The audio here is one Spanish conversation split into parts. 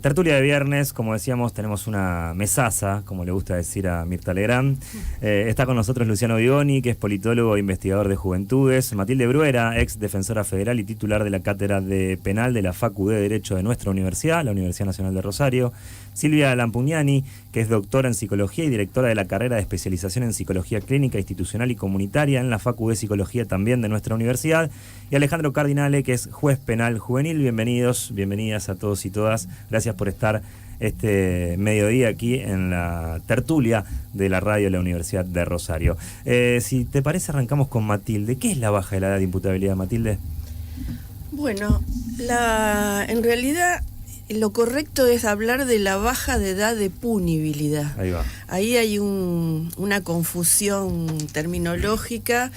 Tertulia de viernes, como decíamos, tenemos una mesaza, como le gusta decir a Mirta Legrand. Está con nosotros Luciano Vigoni, que es politólogo e investigador de juventudes. Matilde Bruera, ex defensora federal y titular de la Cátedra de Penal de la Facu de Derecho de nuestra universidad, la Universidad Nacional de Rosario. Silvia Lampugnani, que es doctora en psicología y directora de la carrera de especialización en psicología clínica, institucional y comunitaria en la Facu de Psicología también de nuestra universidad. Y Alejandro Cardinale, que es juez penal juvenil. Bienvenidos, bienvenidas a todos y todas. Gracias por estar este mediodía aquí en la tertulia de la radio de la Universidad de Rosario. Si te parece, arrancamos con Matilde. ¿Qué es la baja de la edad de imputabilidad, Matilde? Bueno, en realidad lo correcto es hablar de la baja de edad de punibilidad. Ahí va. Ahí hay una confusión terminológica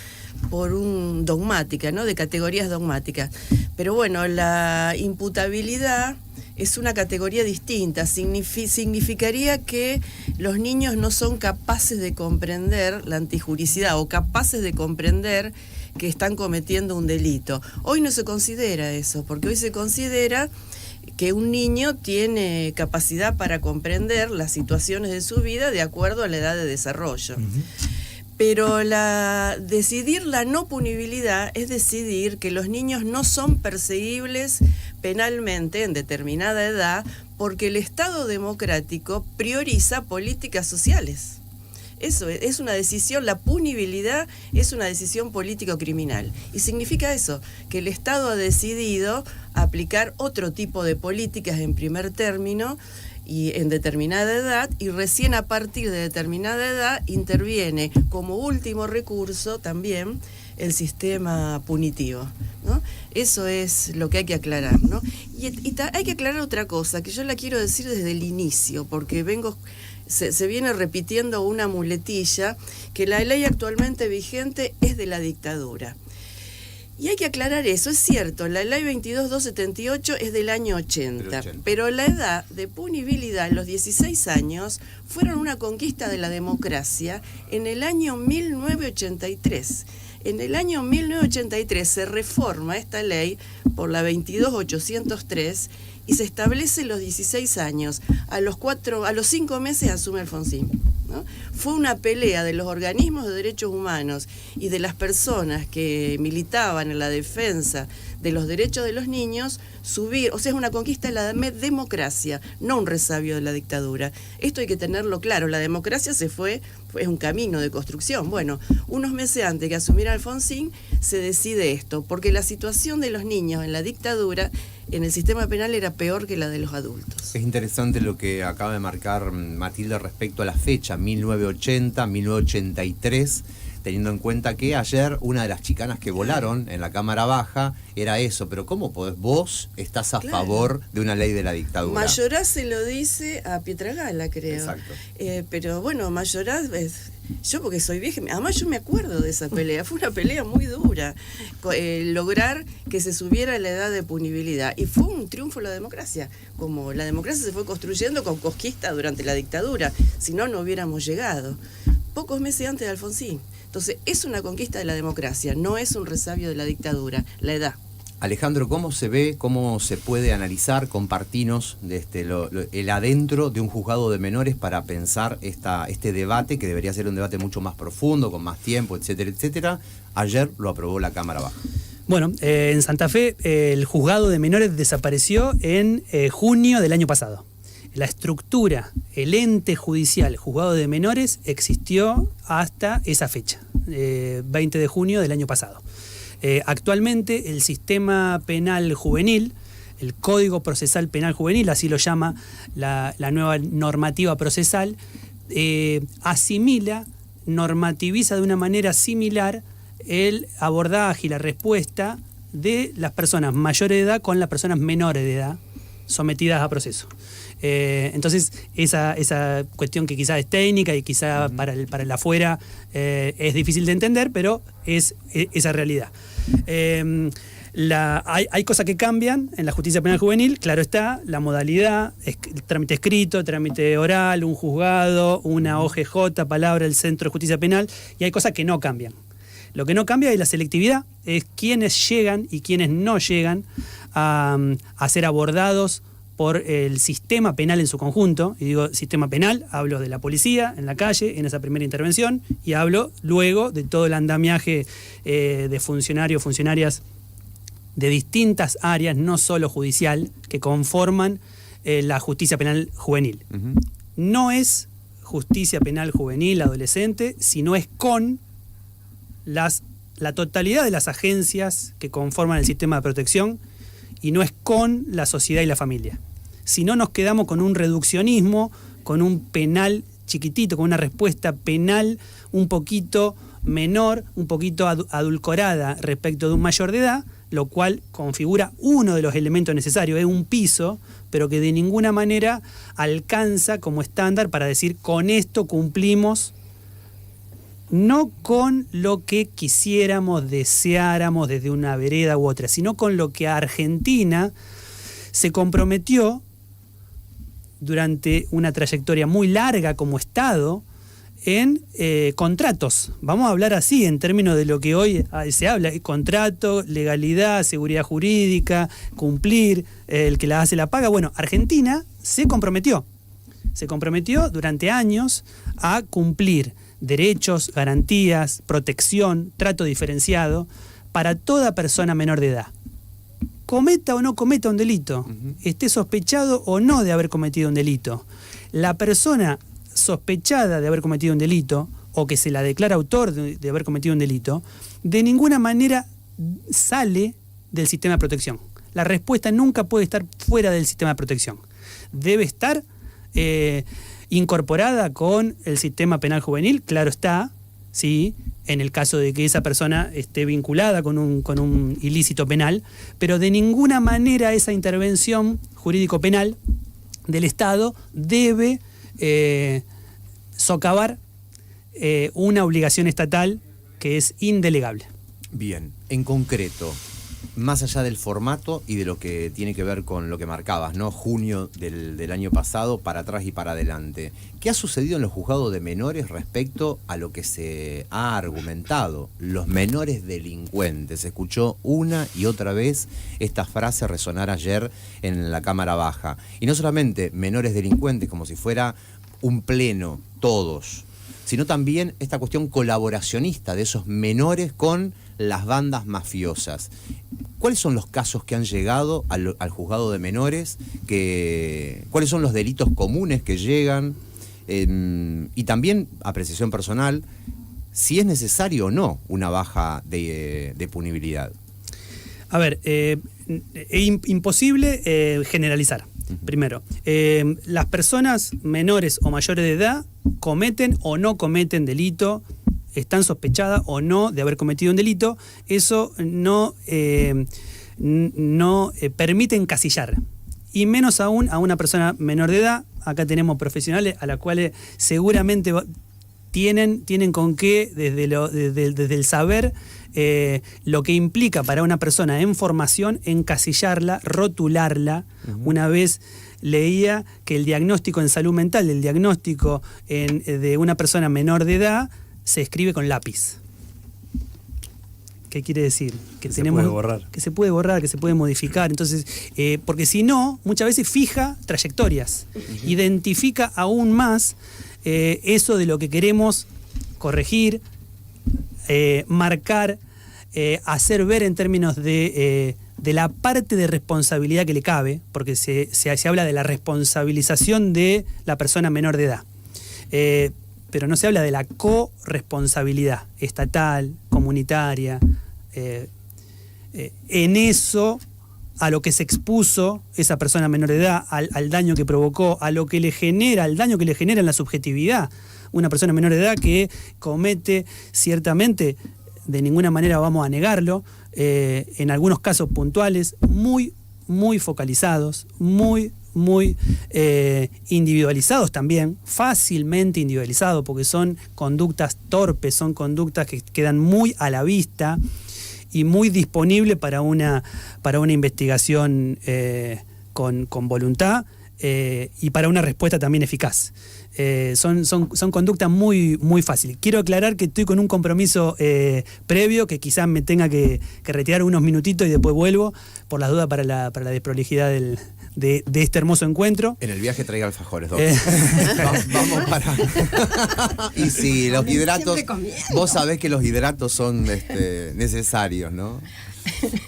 dogmática, ¿no? De categorías dogmáticas. Pero bueno, la imputabilidad es una categoría distinta. Significaría que los niños no son capaces de comprender la antijuricidad o capaces de comprender que están cometiendo un delito. Hoy no se considera eso, porque hoy se considera que un niño tiene capacidad para comprender las situaciones de su vida de acuerdo a la edad de desarrollo. Pero decidir la no punibilidad es decidir que los niños no son perseguibles penalmente en determinada edad porque el Estado democrático prioriza políticas sociales. Eso es una decisión, la punibilidad es una decisión político-criminal. Y significa eso, que el Estado ha decidido aplicar otro tipo de políticas en primer término y en determinada edad, y recién a partir de determinada edad interviene como último recurso también el sistema punitivo, ¿no? Eso es lo que hay que aclarar, ¿no? Y hay que aclarar otra cosa, que yo la quiero decir desde el inicio, porque se viene repitiendo una muletilla, que la ley actualmente vigente es de la dictadura. Y hay que aclarar eso, es cierto, la ley 22.278 es del año 80, pero la edad de punibilidad, los 16 años, fueron una conquista de la democracia en el año 1983. En el año 1983 se reforma esta ley por la 22.803 y se establece los 16 años. A los 5 meses asume Alfonsín, ¿no? Fue una pelea de los organismos de derechos humanos y de las personas que militaban en la defensa de los derechos de los niños, es una conquista de la democracia, no un resabio de la dictadura. Esto hay que tenerlo claro, la democracia es un camino de construcción. Bueno, unos meses antes que asumiera Alfonsín se decide esto, porque la situación de los niños en la dictadura en el sistema penal era peor que la de los adultos. Es interesante lo que acaba de marcar Matilde respecto a la fecha, 1980, 1983, teniendo en cuenta que ayer una de las chicanas que volaron en la Cámara Baja era eso, pero ¿cómo vos estás a favor de una ley de la dictadura? Mayoraz se lo dice a Pietragala, creo. Exacto. Pero bueno, Mayoraz, yo porque soy vieja, además yo me acuerdo de esa pelea, fue una pelea muy dura, lograr que se subiera la edad de punibilidad, y fue un triunfo de la democracia, como la democracia se fue construyendo con conquista durante la dictadura, si no, no hubiéramos llegado, pocos meses antes de Alfonsín. Entonces, es una conquista de la democracia, no es un resabio de la dictadura, la edad. Alejandro, ¿cómo se ve, cómo se puede analizar, compartirnos el adentro de un juzgado de menores para pensar este debate, que debería ser un debate mucho más profundo, con más tiempo, etcétera, etcétera? Ayer lo aprobó la Cámara Baja. Bueno, en Santa Fe el juzgado de menores desapareció en junio del año pasado. La estructura, el ente judicial, juzgado de menores, existió hasta esa fecha, 20 de junio del año pasado. Actualmente el sistema penal juvenil, el Código Procesal Penal Juvenil, así lo llama la nueva normativa procesal, normativiza de una manera similar el abordaje y la respuesta de las personas mayores de edad con las personas menores de edad sometidas a proceso. Entonces esa cuestión que quizás es técnica y quizás para el afuera es difícil de entender, pero es esa realidad. Hay cosas que cambian en la justicia penal juvenil, claro está, la modalidad, trámite escrito, trámite oral, un juzgado, una OGJ, palabra del Centro de Justicia Penal, y hay cosas que no cambian. Lo que no cambia es la selectividad, es quiénes llegan y quiénes no llegan a ser abordados por el sistema penal en su conjunto. Y digo sistema penal, hablo de la policía en la calle, en esa primera intervención, y hablo luego de todo el andamiaje de funcionarios, funcionarias de distintas áreas, no solo judicial, que conforman la justicia penal juvenil. No es justicia penal juvenil adolescente, sino es con la totalidad de las agencias que conforman el sistema de protección, y no es con la sociedad y la familia. Si no, nos quedamos con un reduccionismo, con un penal chiquitito, con una respuesta penal un poquito menor, un poquito adulcorada respecto de un mayor de edad, lo cual configura uno de los elementos necesarios, es un piso, pero que de ninguna manera alcanza como estándar para decir con esto cumplimos, no con lo que quisiéramos, deseáramos desde una vereda u otra, sino con lo que Argentina se comprometió durante una trayectoria muy larga como Estado en contratos. Vamos a hablar así en términos de lo que hoy se habla: contrato, legalidad, seguridad jurídica, cumplir, el que la hace la paga. Bueno, Argentina se comprometió durante años a cumplir derechos, garantías, protección, trato diferenciado para toda persona menor de edad. Cometa o no cometa un delito, esté sospechado o no de haber cometido un delito. La persona sospechada de haber cometido un delito, o que se la declara autor de haber cometido un delito, de ninguna manera sale del sistema de protección. La respuesta nunca puede estar fuera del sistema de protección. Debe estar incorporada con el sistema penal juvenil, claro está, sí, en el caso de que esa persona esté vinculada con un ilícito penal, pero de ninguna manera esa intervención jurídico-penal del Estado debe socavar una obligación estatal que es indelegable. Bien, en concreto, más allá del formato y de lo que tiene que ver con lo que marcabas, ¿no? Junio del año pasado, para atrás y para adelante. ¿Qué ha sucedido en los juzgados de menores respecto a lo que se ha argumentado? Los menores delincuentes. Se escuchó una y otra vez esta frase resonar ayer en la Cámara Baja. Y no solamente menores delincuentes, como si fuera un pleno, todos, sino también esta cuestión colaboracionista de esos menores con las bandas mafiosas. ¿Cuáles son los casos que han llegado al juzgado de menores? ¿Cuáles son los delitos comunes que llegan? Y también, apreciación personal, si es necesario o no una baja de punibilidad. A ver, es imposible generalizar. Primero, las personas menores o mayores de edad cometen o no cometen delito, están sospechadas o no de haber cometido un delito. Eso no permite encasillar, y menos aún a una persona menor de edad. Acá tenemos profesionales a las cuales seguramente tienen con qué, desde el saber, lo que implica para una persona en formación encasillarla, rotularla. Una vez leía que el diagnóstico en salud mental, el diagnóstico de una persona menor de edad, se escribe con lápiz. ¿Qué quiere decir? Que se puede borrar. Que se puede borrar, que se puede modificar. Entonces, porque si no, muchas veces fija trayectorias, identifica aún más eso de lo que queremos corregir, marcar, hacer ver en términos de la parte de responsabilidad que le cabe, porque se habla de la responsabilización de la persona menor de edad. Pero no se habla de la corresponsabilidad estatal, comunitaria. En eso, a lo que se expuso esa persona menor de edad, al daño que provocó, al daño que le genera en la subjetividad. Una persona menor de edad que comete, ciertamente, de ninguna manera vamos a negarlo, en algunos casos puntuales, muy, muy focalizados, muy individualizados también, fácilmente individualizados, porque son conductas torpes, son conductas que quedan muy a la vista y muy disponibles para una investigación con voluntad y para una respuesta también eficaz. Son conductas muy, muy fáciles. Quiero aclarar que estoy con un compromiso previo, que quizás me tenga que retirar unos minutitos y después vuelvo, por las dudas, para la desprolijidad de este hermoso encuentro. En el viaje traiga alfajores, Doc. Vamos para... Y sí, los hidratos... Vos sabés que los hidratos son necesarios, ¿no?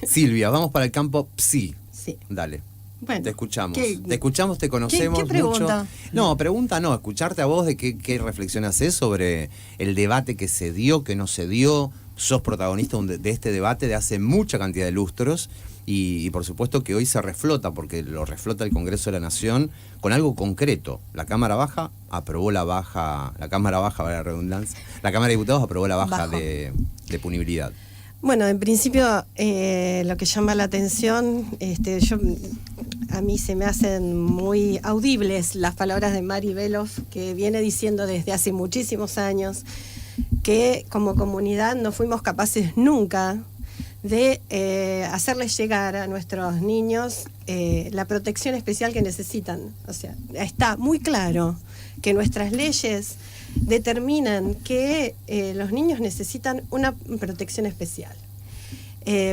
Silvia, vamos para el campo psi. Sí. Dale. Bueno, te escuchamos. Te escuchamos, te conocemos ¿Qué pregunta? mucho. No, pregunta no, escucharte a vos de qué reflexión haces sobre el debate que se dio, que no se dio. Sos protagonista de este debate de hace mucha cantidad de lustros y por supuesto que hoy se reflota, porque lo reflota el Congreso de la Nación con algo concreto. La Cámara Baja aprobó la Cámara Baja, vale la redundancia, la Cámara de Diputados aprobó la baja de punibilidad. Bueno, en principio lo que llama la atención, a mí se me hacen muy audibles las palabras de Mari Beloff, que viene diciendo desde hace muchísimos años que como comunidad no fuimos capaces nunca de hacerles llegar a nuestros niños la protección especial que necesitan. O sea, está muy claro que nuestras leyes determinan que los niños necesitan una protección especial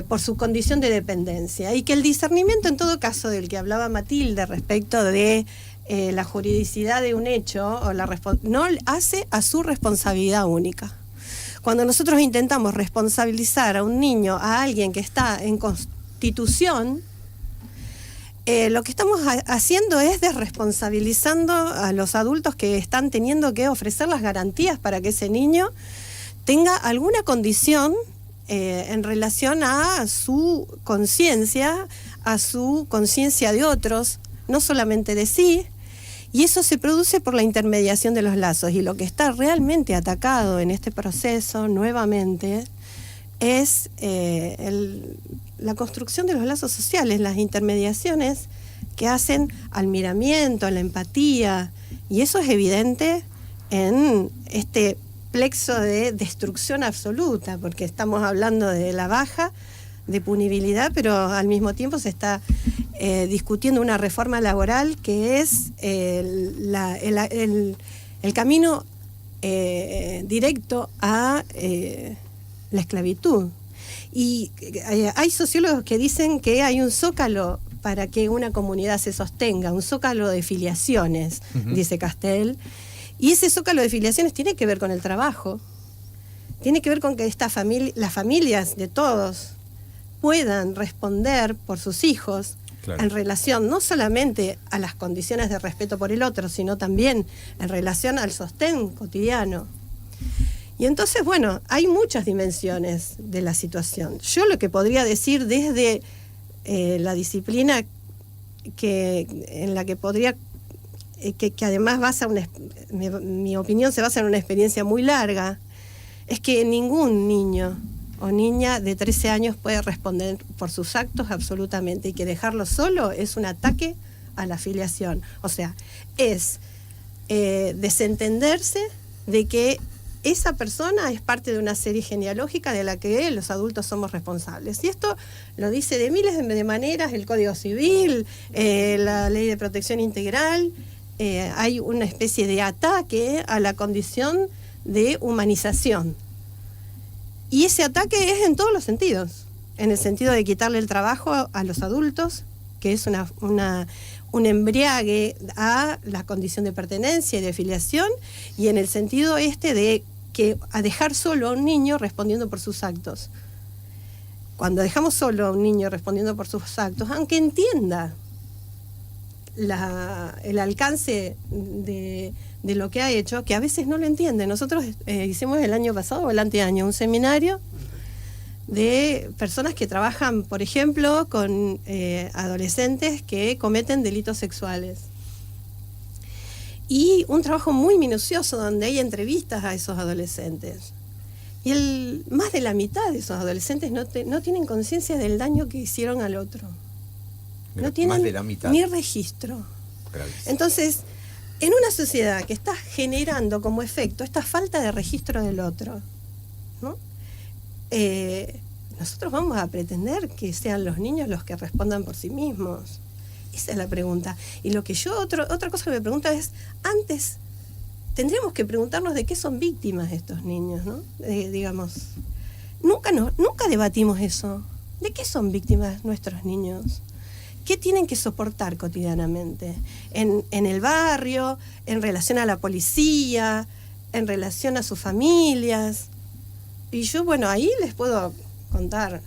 por su condición de dependencia, y que el discernimiento, en todo caso, del que hablaba Matilde respecto de la juridicidad de un hecho o no hace a su responsabilidad única. Cuando nosotros intentamos responsabilizar a un niño, a alguien que está en constitución, lo que estamos haciendo es desresponsabilizando a los adultos que están teniendo que ofrecer las garantías para que ese niño tenga alguna condición en relación a su conciencia de otros, no solamente de sí, y eso se produce por la intermediación de los lazos. Y lo que está realmente atacado en este proceso, nuevamente, es la construcción de los lazos sociales, las intermediaciones que hacen al miramiento, a la empatía, y eso es evidente en este plexo de destrucción absoluta, porque estamos hablando de la baja de punibilidad, pero al mismo tiempo se está discutiendo una reforma laboral que es el camino directo a la esclavitud. Y hay sociólogos que dicen que hay un zócalo para que una comunidad se sostenga, un zócalo de filiaciones, dice Castel, y ese zócalo de filiaciones tiene que ver con el trabajo, tiene que ver con que las familias de todos puedan responder por sus hijos, claro, en relación no solamente a las condiciones de respeto por el otro, sino también en relación al sostén cotidiano. Y entonces, bueno, hay muchas dimensiones de la situación. Yo lo que podría decir desde la disciplina en la que podría, que además mi opinión se basa en una experiencia muy larga, es que ningún niño o niña de 13 años puede responder por sus actos absolutamente, y que dejarlo solo es un ataque a la filiación. O sea, es desentenderse de que esa persona es parte de una serie genealógica de la que los adultos somos responsables. Y esto lo dice de miles de maneras el Código Civil, la Ley de Protección Integral. Hay una especie de ataque a la condición de humanización. Y ese ataque es en todos los sentidos. En el sentido de quitarle el trabajo a los adultos, que es un embriague a la condición de pertenencia y de filiación, y en el sentido de a dejar solo a un niño respondiendo por sus actos. Cuando dejamos solo a un niño respondiendo por sus actos, aunque entienda el alcance de lo que ha hecho, que a veces no lo entiende. Nosotros hicimos el año pasado o el anteaño un seminario de personas que trabajan, por ejemplo, con adolescentes que cometen delitos sexuales. Y un trabajo muy minucioso donde hay entrevistas a esos adolescentes. Y más de la mitad de esos adolescentes no tienen conciencia del daño que hicieron al otro. No tienen más de la mitad. Ni registro. Gracias. Entonces, en una sociedad que está generando como efecto esta falta de registro del otro, ¿no? Nosotros vamos a pretender que sean los niños los que respondan por sí mismos. Esa es la pregunta. Y lo que otra cosa que me pregunto es, antes tendríamos que preguntarnos de qué son víctimas estos niños, ¿no? Digamos, nunca debatimos eso. ¿De qué son víctimas nuestros niños? ¿qué tienen que soportar cotidianamente? En el barrio, en relación a la policía, en relación a sus familias. Y yo, bueno, ahí les puedo contar,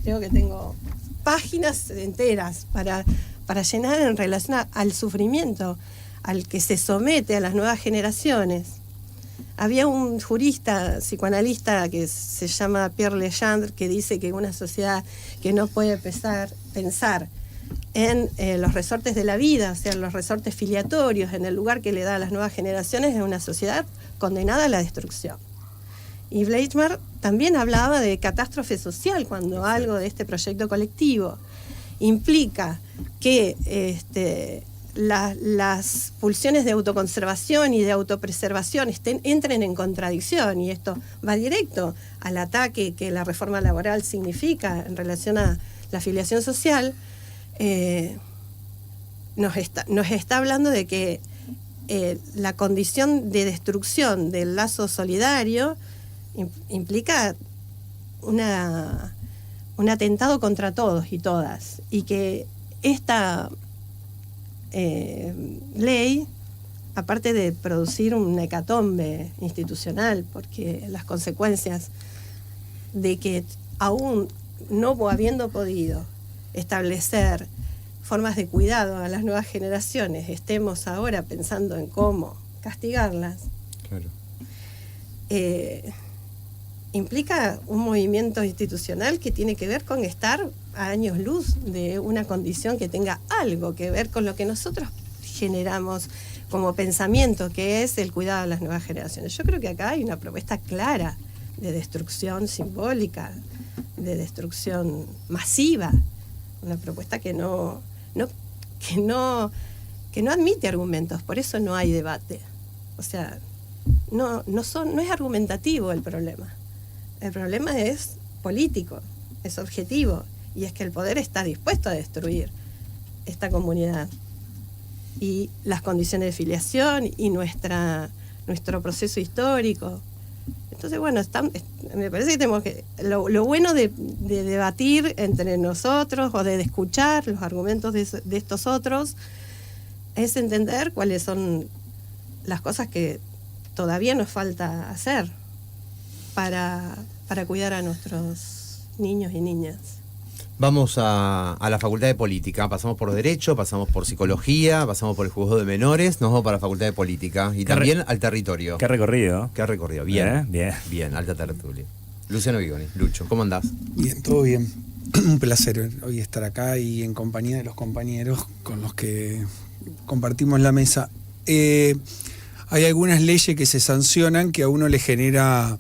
creo que tengo páginas enteras para llenar en relación al sufrimiento al que se somete a las nuevas generaciones. Había un jurista psicoanalista que se llama Pierre Legendre que dice que una sociedad que no puede pensar en los resortes de la vida, o sea, los resortes filiatorios, en el lugar que le da a las nuevas generaciones, es una sociedad condenada a la destrucción. Y Bleichmer también hablaba de catástrofe social cuando algo de este proyecto colectivo implica que las pulsiones de autoconservación y de autopreservación entren en contradicción, y esto va directo al ataque que la reforma laboral significa en relación a la afiliación social. Nos está hablando de que la condición de destrucción del lazo solidario implica un atentado contra todos y todas, y que esta ley, aparte de producir un hecatombe institucional, porque las consecuencias de que aún no habiendo podido establecer formas de cuidado a las nuevas generaciones, estemos ahora pensando en cómo castigarlas, Claro. Implica un movimiento institucional que tiene que ver con estar a años luz de una condición que tenga algo que ver con lo que nosotros generamos como pensamiento, que es el cuidado de las nuevas generaciones. Yo creo que acá hay una propuesta clara de destrucción simbólica, de destrucción masiva, una propuesta que no admite argumentos, por eso no hay debate. O sea, no es argumentativo el problema. El problema es político, es objetivo, y es que el poder está dispuesto a destruir esta comunidad y las condiciones de filiación y nuestro proceso histórico. Entonces, bueno, me parece que tenemos que... Lo bueno de debatir entre nosotros o de escuchar los argumentos de estos otros es entender cuáles son las cosas que todavía nos falta hacer para cuidar a nuestros niños y niñas. Vamos a la Facultad de Política, pasamos por Derecho, pasamos por Psicología, pasamos por el Juzgado de Menores, nos vamos para la Facultad de Política y también al territorio. Qué recorrido. ¿Qué recorrido? Bien, bien, alta tertulia. Luciano Vigoni, Lucho, ¿cómo andás? Bien, todo bien. Un placer hoy estar acá y en compañía de los compañeros con los que compartimos la mesa. Hay algunas leyes que se sancionan que a uno le genera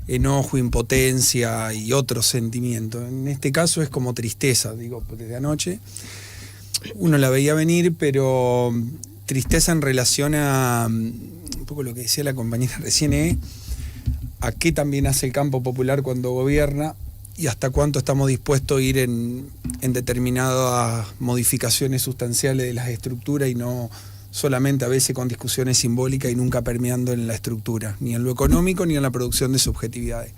enojo, impotencia y otros sentimientos. En este caso es como tristeza, digo, desde anoche. Uno la veía venir, pero tristeza en relación a un poco lo que decía la compañera recién, a qué también hace el campo popular cuando gobierna y hasta cuánto estamos dispuestos a ir en determinadas modificaciones sustanciales de las estructuras y no solamente a veces con discusiones simbólicas y nunca permeando en la estructura, ni en lo económico ni en la producción de subjetividades.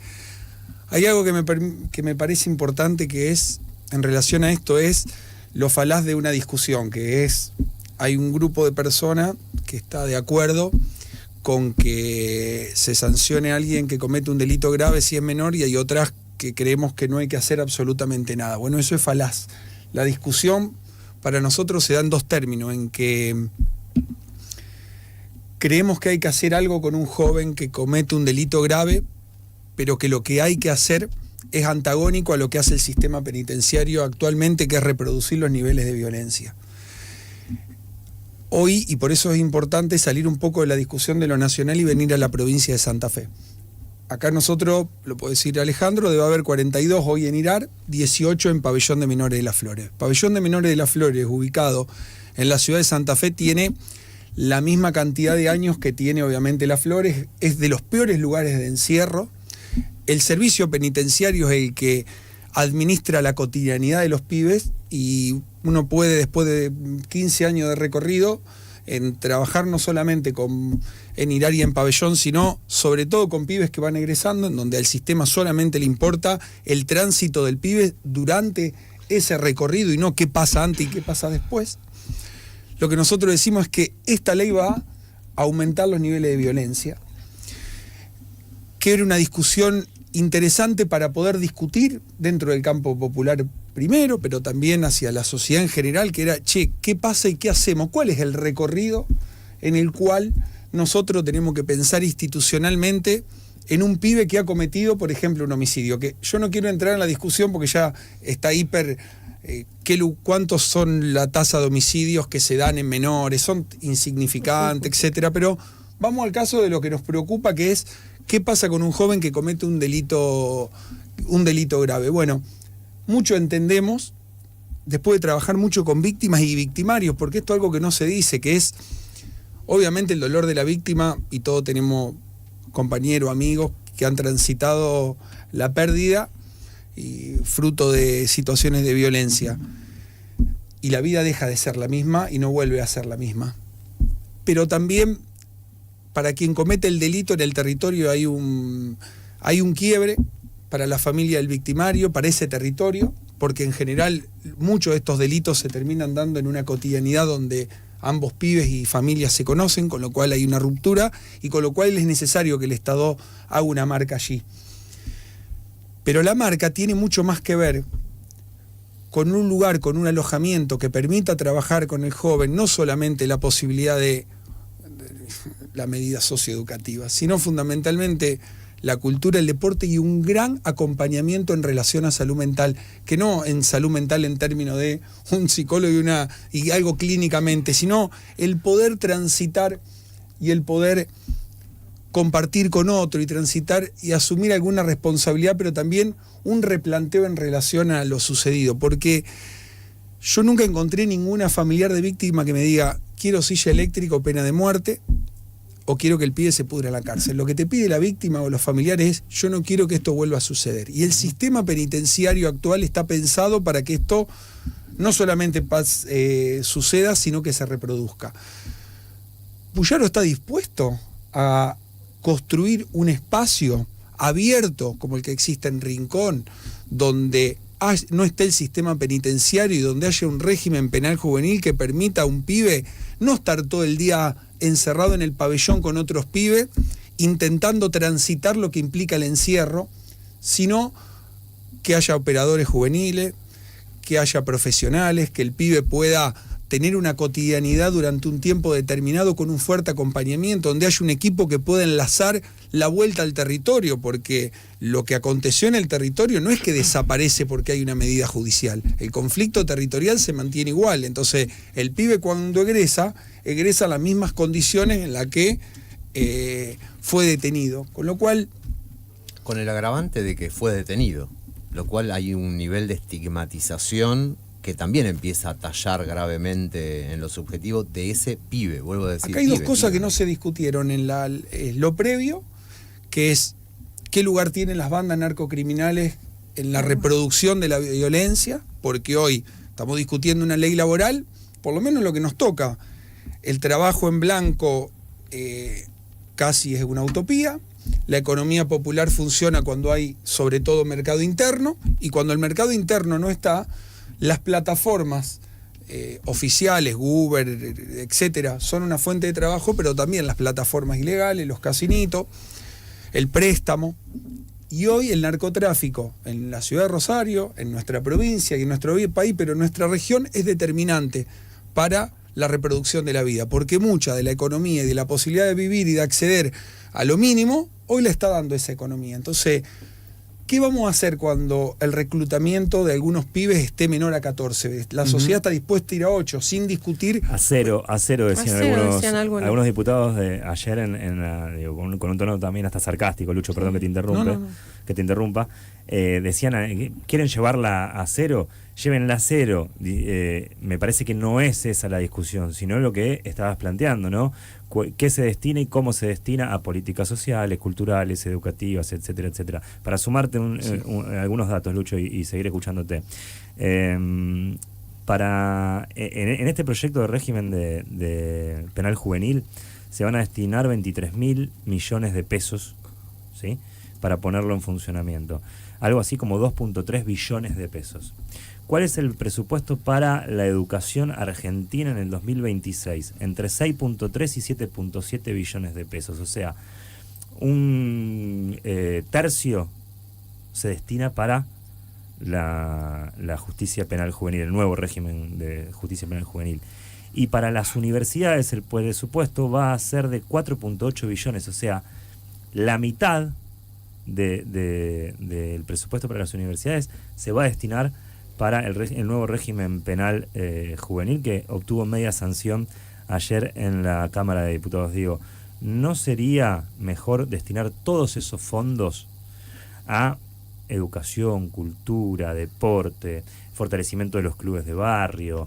Hay algo que me parece importante que es, en relación a esto, es lo falaz de una discusión, que es, hay un grupo de personas que está de acuerdo con que se sancione a alguien que comete un delito grave si es menor, y hay otras que creemos que no hay que hacer absolutamente nada. Bueno, eso es falaz. La discusión para nosotros se da en dos términos, en que creemos que hay que hacer algo con un joven que comete un delito grave, pero que lo que hay que hacer es antagónico a lo que hace el sistema penitenciario actualmente, que es reproducir los niveles de violencia. Hoy, y por eso es importante salir un poco de la discusión de lo nacional y venir a la provincia de Santa Fe. Acá nosotros, lo puede decir Alejandro, debe haber 42 hoy en Irar, 18 en Pabellón de Menores de las Flores. Pabellón de Menores de las Flores, ubicado en la ciudad de Santa Fe, tiene la misma cantidad de años que tiene obviamente Las Flores, es de los peores lugares de encierro. El servicio penitenciario es el que administra la cotidianidad de los pibes, y uno puede, después de 15 años de recorrido, en trabajar no solamente en Irar y en Pabellón, sino sobre todo con pibes que van egresando, en donde al sistema solamente le importa el tránsito del pibe durante ese recorrido y no qué pasa antes y qué pasa después, lo que nosotros decimos es que esta ley va a aumentar los niveles de violencia, que era una discusión interesante para poder discutir dentro del campo popular primero, pero también hacia la sociedad en general, que era, ¿qué pasa y qué hacemos? ¿Cuál es el recorrido en el cual nosotros tenemos que pensar institucionalmente en un pibe que ha cometido, por ejemplo, un homicidio? Que yo no quiero entrar en la discusión porque ya está hiper... ¿cuántos son la tasa de homicidios que se dan en menores? Son insignificantes, etcétera, pero vamos al caso de lo que nos preocupa, que es ¿qué pasa con un joven que comete un delito grave? Bueno, mucho entendemos, después de trabajar mucho con víctimas y victimarios, porque esto es algo que no se dice, que es obviamente el dolor de la víctima, y todos tenemos compañeros, amigos que han transitado la pérdida y fruto de situaciones de violencia, y la vida deja de ser la misma y no vuelve a ser la misma. Pero también para quien comete el delito en el territorio hay un quiebre para la familia del victimario, para ese territorio, porque en general muchos de estos delitos se terminan dando en una cotidianidad donde ambos pibes y familias se conocen, con lo cual hay una ruptura y con lo cual es necesario que el Estado haga una marca allí. Pero la marca tiene mucho más que ver con un lugar, con un alojamiento que permita trabajar con el joven, no solamente la posibilidad de la medida socioeducativa, sino fundamentalmente la cultura, el deporte y un gran acompañamiento en relación a salud mental, que no en salud mental en términos de un psicólogo y algo clínicamente, sino el poder transitar y el poder compartir con otro y transitar y asumir alguna responsabilidad, pero también un replanteo en relación a lo sucedido, porque yo nunca encontré ninguna familiar de víctima que me diga quiero silla eléctrica o pena de muerte, o quiero que el pibe se pudra en la cárcel. Lo que te pide la víctima o los familiares es yo no quiero que esto vuelva a suceder. Y el sistema penitenciario actual está pensado para que esto no solamente suceda, sino que se reproduzca. Puyaro está dispuesto a construir un espacio abierto como el que existe en Rincón, donde no esté el sistema penitenciario y donde haya un régimen penal juvenil que permita a un pibe no estar todo el día encerrado en el pabellón con otros pibes, intentando transitar lo que implica el encierro, sino que haya operadores juveniles, que haya profesionales, que el pibe pueda tener una cotidianidad durante un tiempo determinado con un fuerte acompañamiento, donde haya un equipo que pueda enlazar la vuelta al territorio, porque lo que aconteció en el territorio no es que desaparece porque hay una medida judicial, el conflicto territorial se mantiene igual, entonces el pibe cuando egresa en las mismas condiciones en las que fue detenido, con lo cual... Con el agravante de que fue detenido, lo cual hay un nivel de estigmatización que también empieza a tallar gravemente en los objetivos de ese pibe, vuelvo a decir. Acá hay dos cosas que no se discutieron en lo previo, que es qué lugar tienen las bandas narcocriminales en la reproducción de la violencia, porque hoy estamos discutiendo una ley laboral, por lo menos lo que nos toca, el trabajo en blanco casi es una utopía, la economía popular funciona cuando hay sobre todo mercado interno, y cuando el mercado interno no está, las plataformas oficiales, Uber, etcétera, son una fuente de trabajo, pero también las plataformas ilegales, los casinitos, el préstamo. Y hoy el narcotráfico en la ciudad de Rosario, en nuestra provincia y en nuestro país, pero en nuestra región, es determinante para la reproducción de la vida, porque mucha de la economía y de la posibilidad de vivir y de acceder a lo mínimo, hoy la está dando esa economía. Entonces, ¿qué vamos a hacer cuando el reclutamiento de algunos pibes esté menor a 14? La sociedad está dispuesta a ir a 8, sin discutir... A cero decían algunos diputados ayer con un tono también hasta sarcástico, Lucho, perdón que te interrumpa. Decían, ¿quieren llevarla a cero? Llévenla a cero. Me parece que no es esa la discusión, sino lo que estabas planteando, ¿no? ¿Qué se destina y cómo se destina a políticas sociales, culturales, educativas, etcétera, etcétera? Para sumarte algunos datos, Lucho, y seguir escuchándote. En este proyecto de régimen de penal juvenil se van a destinar 23.000 millones de pesos, ¿sí?, para ponerlo en funcionamiento. Algo así como 2.3 billones de pesos. ¿Cuál es el presupuesto para la educación argentina en el 2026? Entre 6.3 y 7.7 billones de pesos. O sea, un tercio se destina para la justicia penal juvenil, el nuevo régimen de justicia penal juvenil. Y para las universidades el presupuesto va a ser de 4.8 billones, o sea, la mitad del presupuesto para las universidades se va a destinar para el nuevo régimen penal juvenil, que obtuvo media sanción ayer en la Cámara de Diputados. Digo, ¿no sería mejor destinar todos esos fondos a educación, cultura, deporte, fortalecimiento de los clubes de barrio,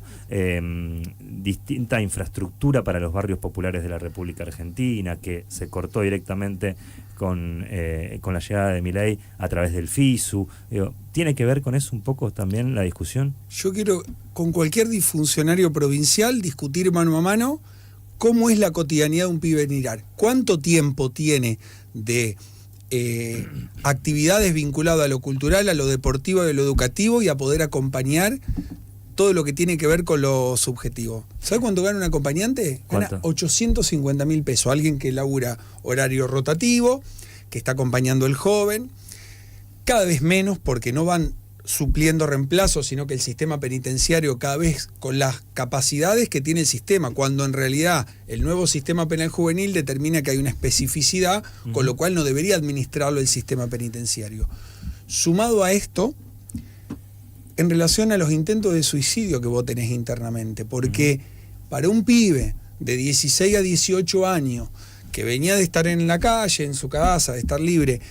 distinta infraestructura para los barrios populares de la República Argentina, que se cortó directamente con la llegada de Milei a través del FISU? Digo, ¿tiene que ver con eso un poco también la discusión? Yo quiero, con cualquier funcionario provincial, discutir mano a mano cómo es la cotidianidad de un pibe en Irar. ¿Cuánto tiempo tiene de actividades vinculadas a lo cultural, a lo deportivo y a lo educativo, y a poder acompañar todo lo que tiene que ver con lo subjetivo? ¿Sabe cuánto gana un acompañante? Gana 850.000 pesos. Alguien que labura horario rotativo, que está acompañando al joven, cada vez menos porque no van supliendo reemplazos, sino que el sistema penitenciario cada vez con las capacidades que tiene el sistema, cuando en realidad el nuevo sistema penal juvenil determina que hay una especificidad, con lo cual no debería administrarlo el sistema penitenciario. Sumado a esto, en relación a los intentos de suicidio que vos tenés internamente, porque para un pibe de 16 a 18 años que venía de estar en la calle, en su casa, de estar libre,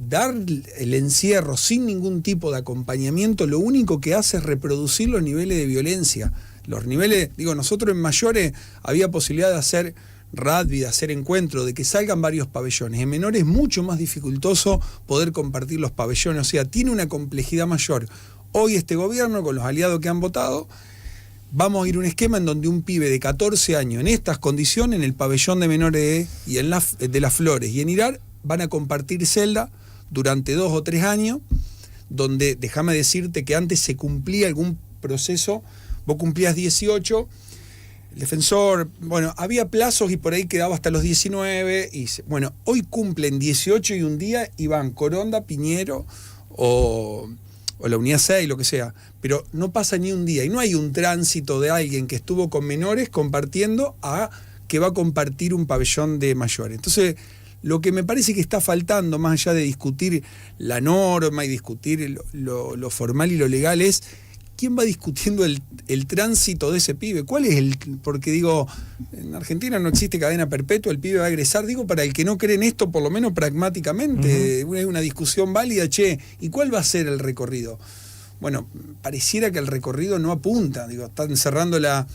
dar el encierro sin ningún tipo de acompañamiento, lo único que hace es reproducir los niveles de violencia. Los niveles, digo, nosotros en mayores había posibilidad de hacer rugby, de hacer encuentro, de que salgan varios pabellones. En menores es mucho más dificultoso poder compartir los pabellones, o sea, tiene una complejidad mayor. Hoy este gobierno, con los aliados que han votado, vamos a ir a un esquema en donde un pibe de 14 años, en estas condiciones, en el pabellón de menores y en de Las Flores y en Irar, van a compartir celda durante 2 o 3 años, donde, déjame decirte que antes se cumplía algún proceso, vos cumplías 18, el defensor, bueno, había plazos y por ahí quedaba hasta los 19, y bueno, hoy cumplen 18 y un día y van Coronda, Piñero o la Unidad 6, lo que sea, pero no pasa ni un día, y no hay un tránsito de alguien que estuvo con menores compartiendo a que va a compartir un pabellón de mayores. Entonces, lo que me parece que está faltando, más allá de discutir la norma y discutir lo formal y lo legal, es quién va discutiendo el tránsito de ese pibe. ¿Cuál es porque digo, en Argentina no existe cadena perpetua, el pibe va a egresar, digo, para el que no cree en esto, por lo menos pragmáticamente, es una discusión válida, ¿y cuál va a ser el recorrido? Bueno, pareciera que el recorrido no apunta, digo, están cerrando la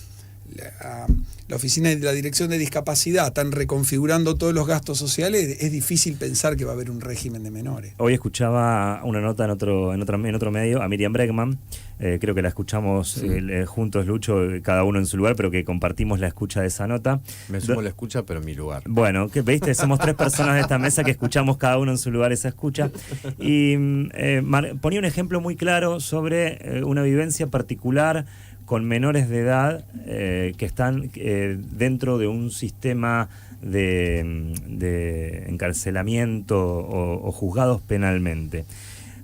oficina de la Dirección de Discapacidad, están reconfigurando todos los gastos sociales, es difícil pensar que va a haber un régimen de menores. Hoy escuchaba una nota en otro medio a Miriam Bregman, creo que la escuchamos juntos, Lucho, cada uno en su lugar, pero que compartimos la escucha de esa nota. Me sumo a la escucha, pero en mi lugar. Bueno, que veiste, somos 3 personas de esta mesa que escuchamos cada uno en su lugar esa escucha. Y ponía un ejemplo muy claro sobre una vivencia particular con menores de edad que están dentro de un sistema de encarcelamiento o juzgados penalmente.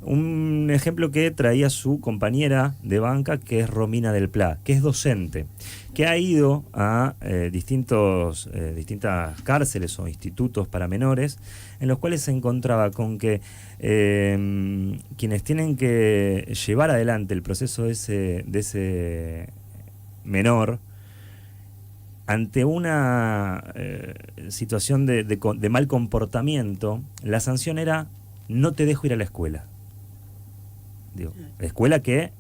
Un ejemplo que traía su compañera de banca, que es Romina del Pla, que es docente, que ha ido a distintas cárceles o institutos para menores, en los cuales se encontraba con que quienes tienen que llevar adelante el proceso de ese menor, ante una situación de mal comportamiento, la sanción era: no te dejo ir a la escuela. Digo, la escuela que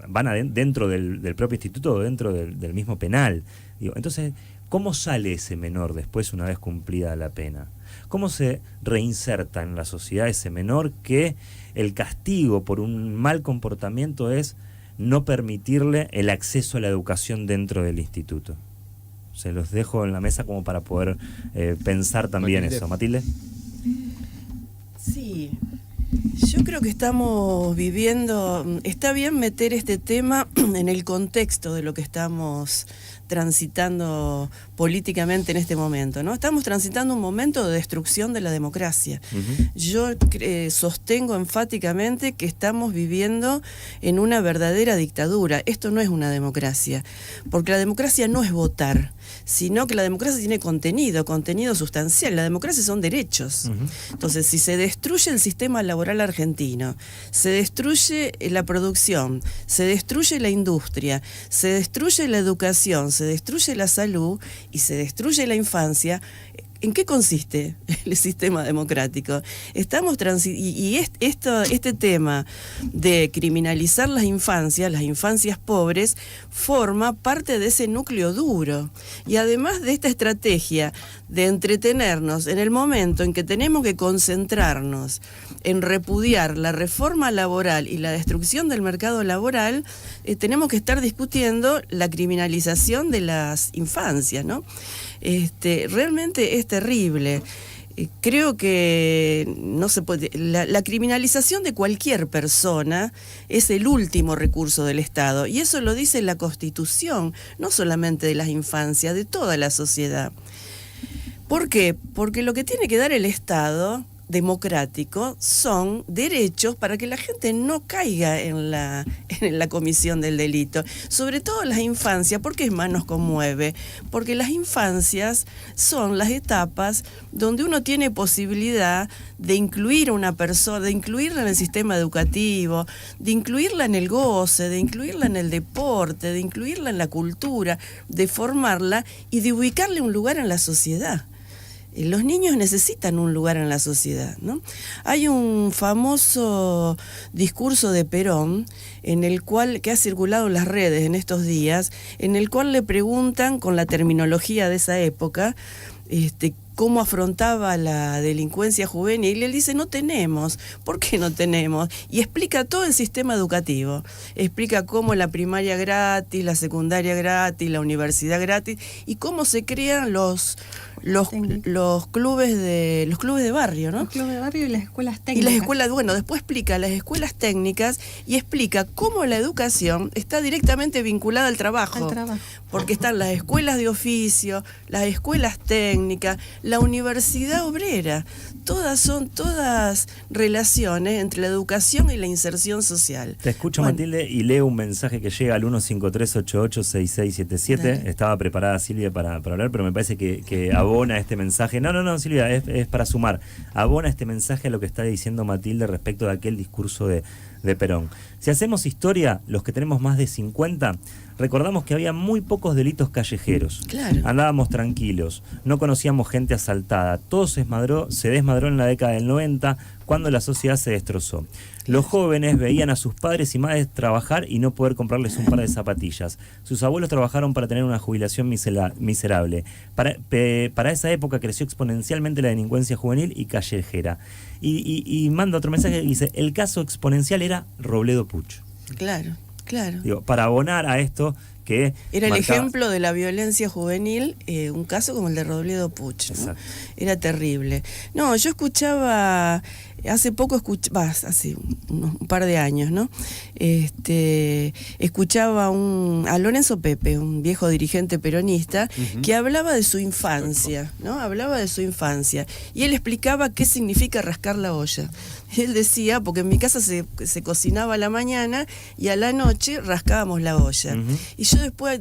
van dentro del propio instituto o dentro del mismo penal. Digo, entonces, ¿cómo sale ese menor después, una vez cumplida la pena? ¿Cómo se reinserta en la sociedad ese menor que el castigo por un mal comportamiento es no permitirle el acceso a la educación dentro del instituto? Se los dejo en la mesa como para poder pensar también Matilde. Eso. ¿Matilde? Sí. Yo creo que estamos viviendo, está bien meter este tema en el contexto de lo que estamos transitando políticamente en este momento, ¿no? Estamos transitando un momento de destrucción de la democracia. Yo sostengo enfáticamente que estamos viviendo en una verdadera dictadura. Esto no es una democracia, porque la democracia no es votar, sino que la democracia tiene contenido sustancial. La democracia son derechos. Entonces, si se destruye el sistema laboral argentino, se destruye la producción, se destruye la industria, se destruye la educación, se destruye la salud y se destruye la infancia, ¿en qué consiste el sistema democrático? Este tema de criminalizar las infancias pobres, forma parte de ese núcleo duro. Y además de esta estrategia de entretenernos en el momento en que tenemos que concentrarnos en repudiar la reforma laboral y la destrucción del mercado laboral, tenemos que estar discutiendo la criminalización de las infancias, ¿no? Realmente es terrible. Creo que no se puede. La criminalización de cualquier persona es el último recurso del Estado, y eso lo dice la Constitución, no solamente de las infancias, de toda la sociedad. ¿Por qué? Porque lo que tiene que dar el Estado democrático son derechos para que la gente no caiga en la comisión del delito, sobre todo las infancias. ¿Por qué más nos conmueve? Porque las infancias son las etapas donde uno tiene posibilidad de incluir a una persona, de incluirla en el sistema educativo, de incluirla en el goce, de incluirla en el deporte, de incluirla en la cultura, de formarla y de ubicarle un lugar en la sociedad. Los niños necesitan un lugar en la sociedad, ¿no? Hay un famoso discurso de Perón que ha circulado en las redes en estos días, en el cual le preguntan, con la terminología de esa época, cómo afrontaba la delincuencia juvenil, y él dice: no tenemos. ¿Por qué no tenemos? Y explica todo el sistema educativo. Explica cómo la primaria gratis, la secundaria gratis, la universidad gratis, y cómo se crean los clubes de barrio, ¿no? Los clubes de barrio y las escuelas Y técnicas. las escuelas, después explica las escuelas técnicas y explica cómo la educación está directamente vinculada al trabajo. Porque están las escuelas de oficio, las escuelas técnicas, la universidad obrera. Son todas relaciones entre la educación y la inserción social. Te escucho, Matilde, y leo un mensaje que llega al 153886677. Dale. Estaba preparada Silvia para hablar, pero me parece que abona este mensaje. No, Silvia, es para sumar. Abona este mensaje a lo que está diciendo Matilde respecto de aquel discurso de Perón. Si hacemos historia, los que tenemos más de 50, recordamos que había muy pocos delitos callejeros. Claro. Andábamos tranquilos, no conocíamos gente asaltada. Todo se desmadró en la década del 90, cuando la sociedad se destrozó. Los jóvenes veían a sus padres y madres trabajar y no poder comprarles un par de zapatillas. Sus abuelos trabajaron para tener una jubilación miserable. Para esa época creció exponencialmente la delincuencia juvenil y callejera. Y manda otro mensaje que dice: el caso exponencial era Robledo Puch. Claro. Digo, para abonar a esto que era el ejemplo de la violencia juvenil, un caso como el de Robledo Puch, ¿no? Era terrible. No, yo escuchaba, hace un par de años, ¿no? Escuchaba a Lorenzo Pepe, un viejo dirigente peronista, que hablaba de su infancia, ¿no? Hablaba de su infancia. Y él explicaba qué significa rascar la olla. Él decía, porque en mi casa se cocinaba a la mañana y a la noche rascábamos la olla. Y yo después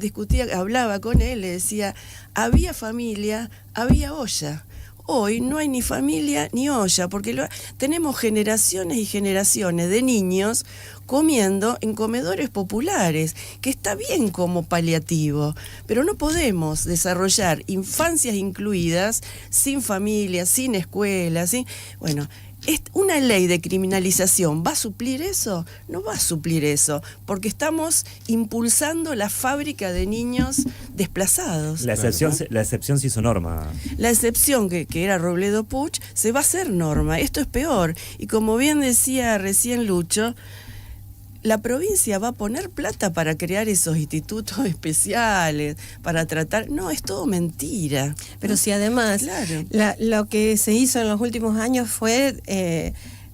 hablaba con él, le decía: había familia, había olla. Hoy no hay ni familia ni olla, porque tenemos generaciones y generaciones de niños comiendo en comedores populares, que está bien como paliativo, pero no podemos desarrollar infancias incluidas sin familia, sin escuela, ¿una ley de criminalización va a suplir eso? No va a suplir eso, porque estamos impulsando la fábrica de niños desplazados. La excepción se hizo norma. La excepción, que era Robledo Puch, se va a hacer norma. Esto es peor. Y como bien decía recién Lucho, la provincia va a poner plata para crear esos institutos especiales, para tratar... No, es todo mentira. Pero si además lo que se hizo en los últimos años fue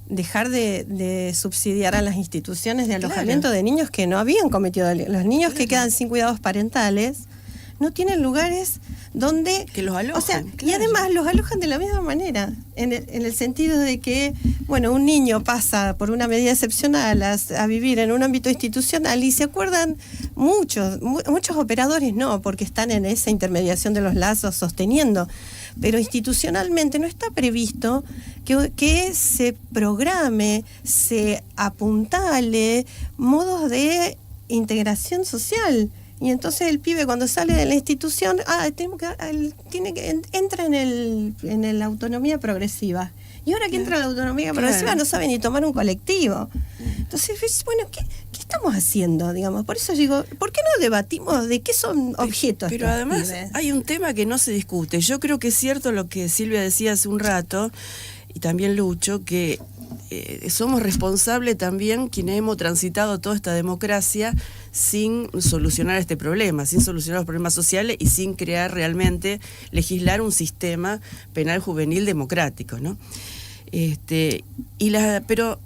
dejar de subsidiar a las instituciones de alojamiento de niños que no habían cometido delitos. Los niños que quedan sin cuidados parentales no tienen lugares donde que los alojen. O sea, y además los alojan de la misma manera, en el sentido de que, bueno, un niño pasa por una medida excepcional a vivir en un ámbito institucional y se acuerdan muchos operadores no, porque están en esa intermediación de los lazos sosteniendo, pero institucionalmente no está previsto que se programe, se apuntale modos de integración social. Y entonces el pibe cuando sale de la institución, entra en la autonomía progresiva. Y ahora que entra en la autonomía progresiva no sabe ni tomar un colectivo. Entonces, bueno, ¿qué estamos haciendo? Digamos, por eso digo, ¿por qué no debatimos de qué son objetos? Pero además pibes? Hay un tema que no se discute. Yo creo que es cierto lo que Silvia decía hace un rato, y también Lucho, que somos responsables también quienes hemos transitado toda esta democracia sin solucionar este problema, sin solucionar los problemas sociales y sin crear realmente, legislar un sistema penal juvenil democrático, ¿no? Pero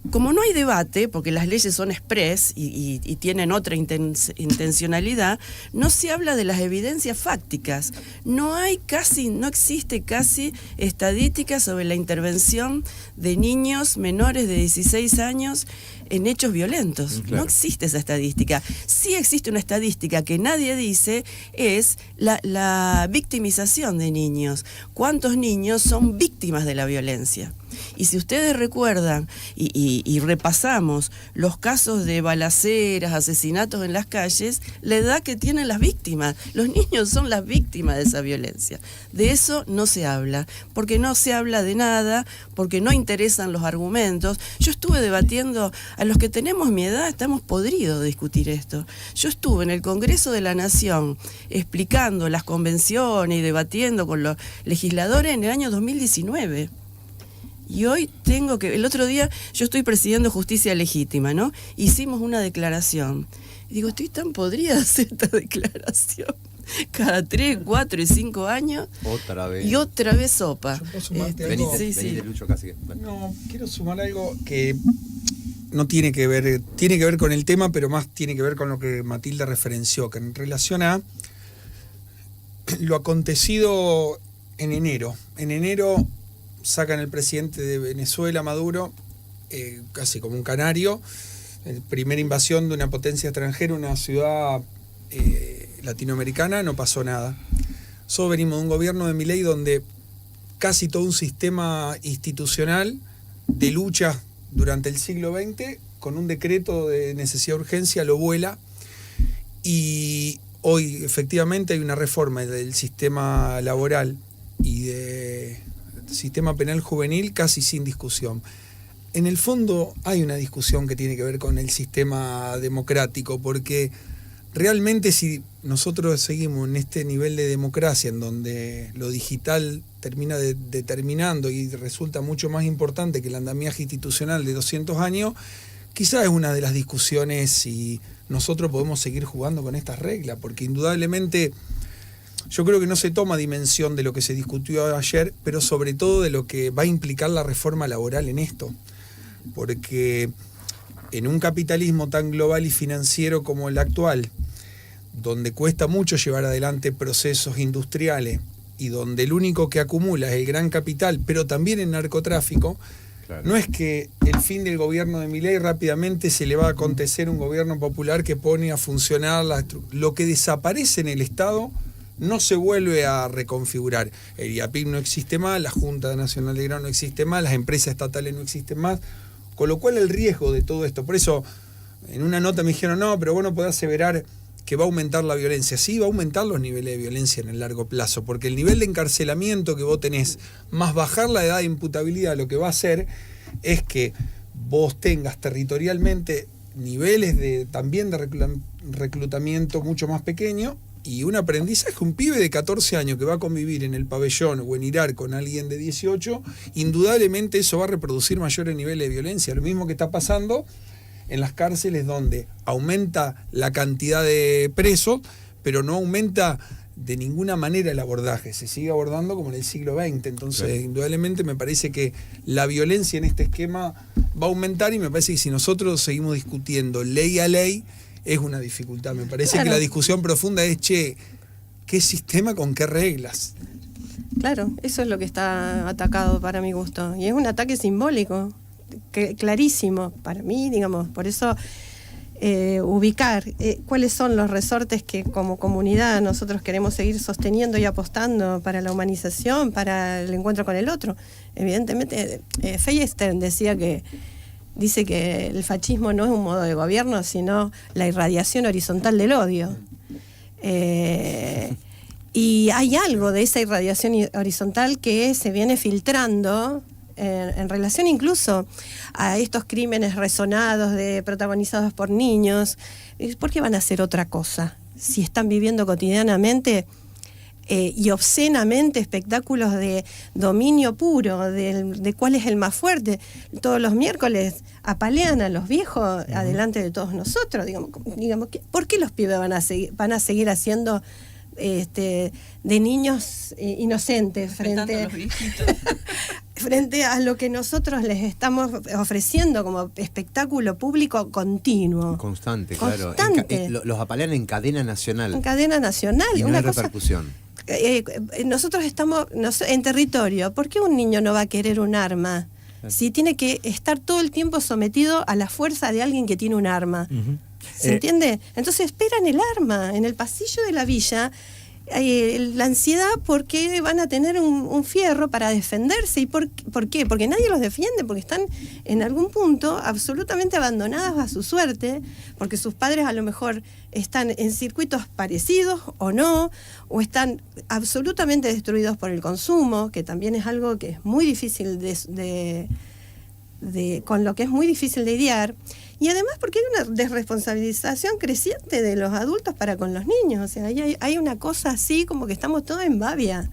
como no hay debate, porque las leyes son express y tienen otra intencionalidad, no se habla de las evidencias fácticas. No existe casi estadística sobre la intervención de niños menores de 16 años en hechos violentos. Claro. No existe esa estadística. Sí existe una estadística que nadie dice, es la victimización de niños. ¿Cuántos niños son víctimas de la violencia? Y si ustedes recuerdan y repasamos los casos de balaceras, asesinatos en las calles, la edad que tienen las víctimas, los niños son las víctimas de esa violencia. De eso no se habla, porque no se habla de nada, porque no interesan los argumentos. Yo estuve debatiendo, a los que tenemos mi edad estamos podridos de discutir esto. Yo estuve en el Congreso de la Nación explicando las convenciones y debatiendo con los legisladores en el año 2019. Y hoy el otro día yo estoy presidiendo Justicia Legítima, ¿no? Hicimos una declaración. Y digo, estoy tan podrida de hacer esta declaración. Cada 3, 4 y 5 años. Otra vez. Y otra vez sopa. Yo puedo sumarte algo. Venite, Lucho, casi que... No, quiero sumar algo que no tiene que ver con el tema, pero más tiene que ver con lo que Matilda referenció, que en relación a lo acontecido en enero. En enero sacan el presidente de Venezuela, Maduro, casi como un canario, primera invasión de una potencia extranjera, una ciudad latinoamericana, no pasó nada. Nosotros venimos de un gobierno de Milei donde casi todo un sistema institucional de lucha durante el siglo XX, con un decreto de necesidad de urgencia, lo vuela, y hoy efectivamente hay una reforma del sistema laboral y de sistema penal juvenil casi sin discusión. En el fondo hay una discusión que tiene que ver con el sistema democrático, porque realmente si nosotros seguimos en este nivel de democracia en donde lo digital termina determinando y resulta mucho más importante que el andamiaje institucional de 200 años, quizás es una de las discusiones si nosotros podemos seguir jugando con estas reglas, porque indudablemente yo creo que no se toma dimensión de lo que se discutió ayer, pero sobre todo de lo que va a implicar la reforma laboral en esto. Porque en un capitalismo tan global y financiero como el actual, donde cuesta mucho llevar adelante procesos industriales y donde el único que acumula es el gran capital, pero también el narcotráfico, claro, no es que el fin del gobierno de Milei rápidamente se le va a acontecer un gobierno popular que pone a funcionar lo que desaparece en el Estado no se vuelve a reconfigurar. El IAPIC no existe más, la Junta Nacional de Grano no existe más, las empresas estatales no existen más, con lo cual el riesgo de todo esto, por eso en una nota me dijeron, no, pero vos no podés aseverar que va a aumentar la violencia. Sí, va a aumentar los niveles de violencia en el largo plazo, porque el nivel de encarcelamiento que vos tenés, más bajar la edad de imputabilidad, lo que va a hacer es que vos tengas territorialmente niveles también de reclutamiento mucho más pequeños, y un aprendizaje, un pibe de 14 años que va a convivir en el pabellón o en Irar con alguien de 18, indudablemente eso va a reproducir mayores niveles de violencia. Lo mismo que está pasando en las cárceles, donde aumenta la cantidad de presos, pero no aumenta de ninguna manera el abordaje, se sigue abordando como en el siglo XX. Entonces, Claro. indudablemente me parece que la violencia en este esquema va a aumentar, y me parece que si nosotros seguimos discutiendo ley a ley, es una dificultad. Me parece Claro. que la discusión profunda es, che, ¿qué sistema con qué reglas? Claro, eso es lo que está atacado para mi gusto. Y es un ataque simbólico, clarísimo para mí, digamos. Por eso ubicar cuáles son los resortes que como comunidad nosotros queremos seguir sosteniendo y apostando para la humanización, para el encuentro con el otro. Evidentemente, Feyerstein dice que el fascismo no es un modo de gobierno, sino la irradiación horizontal del odio. Y hay algo de esa irradiación horizontal que se viene filtrando en relación incluso a estos crímenes resonados, protagonizados por niños. ¿Por qué van a hacer otra cosa si están viviendo cotidianamente y obscenamente espectáculos de dominio puro, de cuál es el más fuerte? Todos los miércoles apalean a los viejos adelante de todos nosotros. Digamos, ¿por qué los pibes van a seguir haciendo de niños inocentes frente a lo que nosotros les estamos ofreciendo como espectáculo público continuo? Constante. Constante. Los apalean en cadena nacional. En cadena nacional. Y no una hay cosa, repercusión. nosotros estamos en territorio. ¿Por qué un niño no va a querer un arma? Si tiene que estar todo el tiempo sometido a la fuerza de alguien que tiene un arma. Ujú. ¿Se entiende? Entonces esperan el arma en el pasillo de la villa, la ansiedad porque van a tener un fierro para defenderse. ¿Y por qué? Porque nadie los defiende, porque están en algún punto absolutamente abandonados a su suerte, porque sus padres a lo mejor están en circuitos parecidos o no, o están absolutamente destruidos por el consumo, que también es algo que es muy difícil con lo que es muy difícil de lidiar. Y además porque hay una desresponsabilización creciente de los adultos para con los niños. O sea, hay una cosa así como que estamos todos en babia.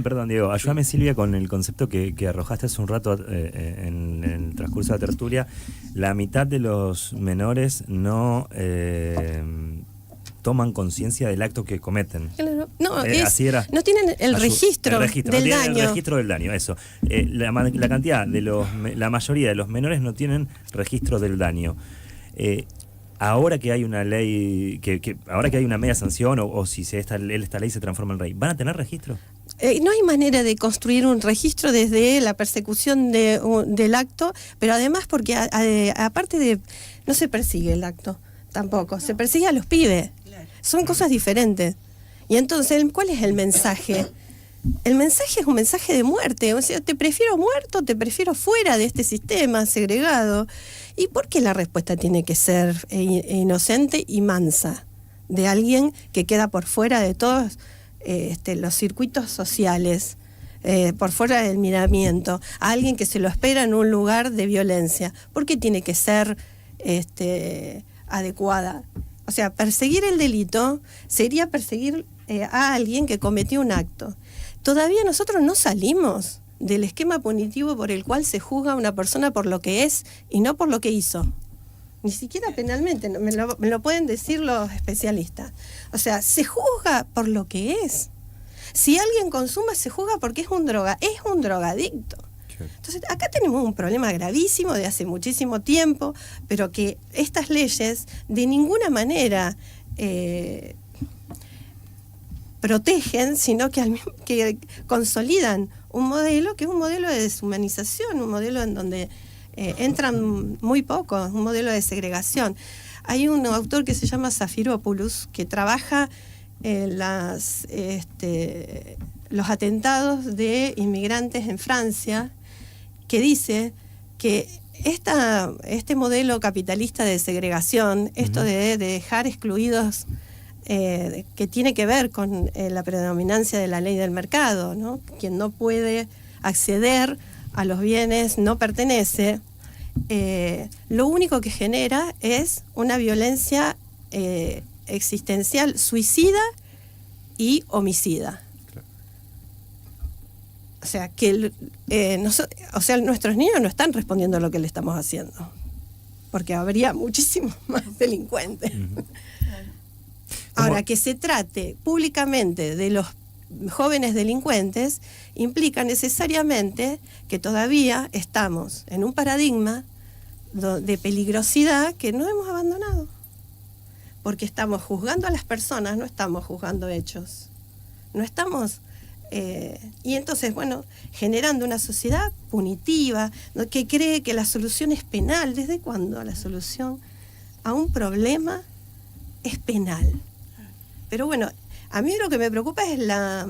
Perdón, Diego, ayúdame, Silvia, con el concepto que arrojaste hace un rato en el transcurso de la tertulia. La mitad de los menores no toman conciencia del acto que cometen. Claro. No, así era. No tienen el registro no del tienen daño. El registro del daño, eso. La cantidad la mayoría de los menores no tienen registro del daño. Ahora que hay una ley, ahora que hay una media sanción, o si esta ley se transforma en ley, ¿van a tener registro? No hay manera de construir un registro desde la persecución del acto, pero además porque aparte de no se persigue el acto tampoco, se persigue a los pibes. Son cosas diferentes. Y entonces, ¿cuál es el mensaje? El mensaje es un mensaje de muerte. O sea, te prefiero muerto, te prefiero fuera de este sistema segregado. ¿Y por qué la respuesta tiene que ser inocente y mansa? De alguien que queda por fuera de todos los circuitos sociales, por fuera del miramiento, a alguien que se lo espera en un lugar de violencia. ¿Por qué tiene que ser adecuada? O sea, perseguir el delito sería perseguir a alguien que cometió un acto. Todavía nosotros no salimos del esquema punitivo por el cual se juzga a una persona por lo que es y no por lo que hizo. Ni siquiera penalmente, me lo pueden decir los especialistas. O sea, se juzga por lo que es. Si alguien consuma, se juzga porque es un drogadicto. Entonces, acá tenemos un problema gravísimo de hace muchísimo tiempo, pero que estas leyes de ninguna manera protegen, sino que consolidan un modelo que es un modelo de deshumanización, un modelo en donde entran muy pocos, un modelo de segregación. Hay un autor que se llama Zafiropoulos que trabaja los atentados de inmigrantes en Francia, que dice que este modelo capitalista de segregación, esto de dejar excluidos, que tiene que ver con la predominancia de la ley del mercado, ¿no? Quien no puede acceder a los bienes no pertenece, lo único que genera es una violencia existencial, suicida y homicida. O sea, que nuestros niños no están respondiendo a lo que le estamos haciendo, porque habría muchísimos más delincuentes. Ahora, que se trate públicamente de los jóvenes delincuentes implica necesariamente que todavía estamos en un paradigma de peligrosidad que no hemos abandonado. Porque estamos juzgando a las personas, no estamos juzgando hechos. No estamos... y entonces, bueno, generando una sociedad punitiva, ¿no?, que cree que la solución es penal. ¿Desde cuándo la solución a un problema es penal? Pero bueno, a mí lo que me preocupa es la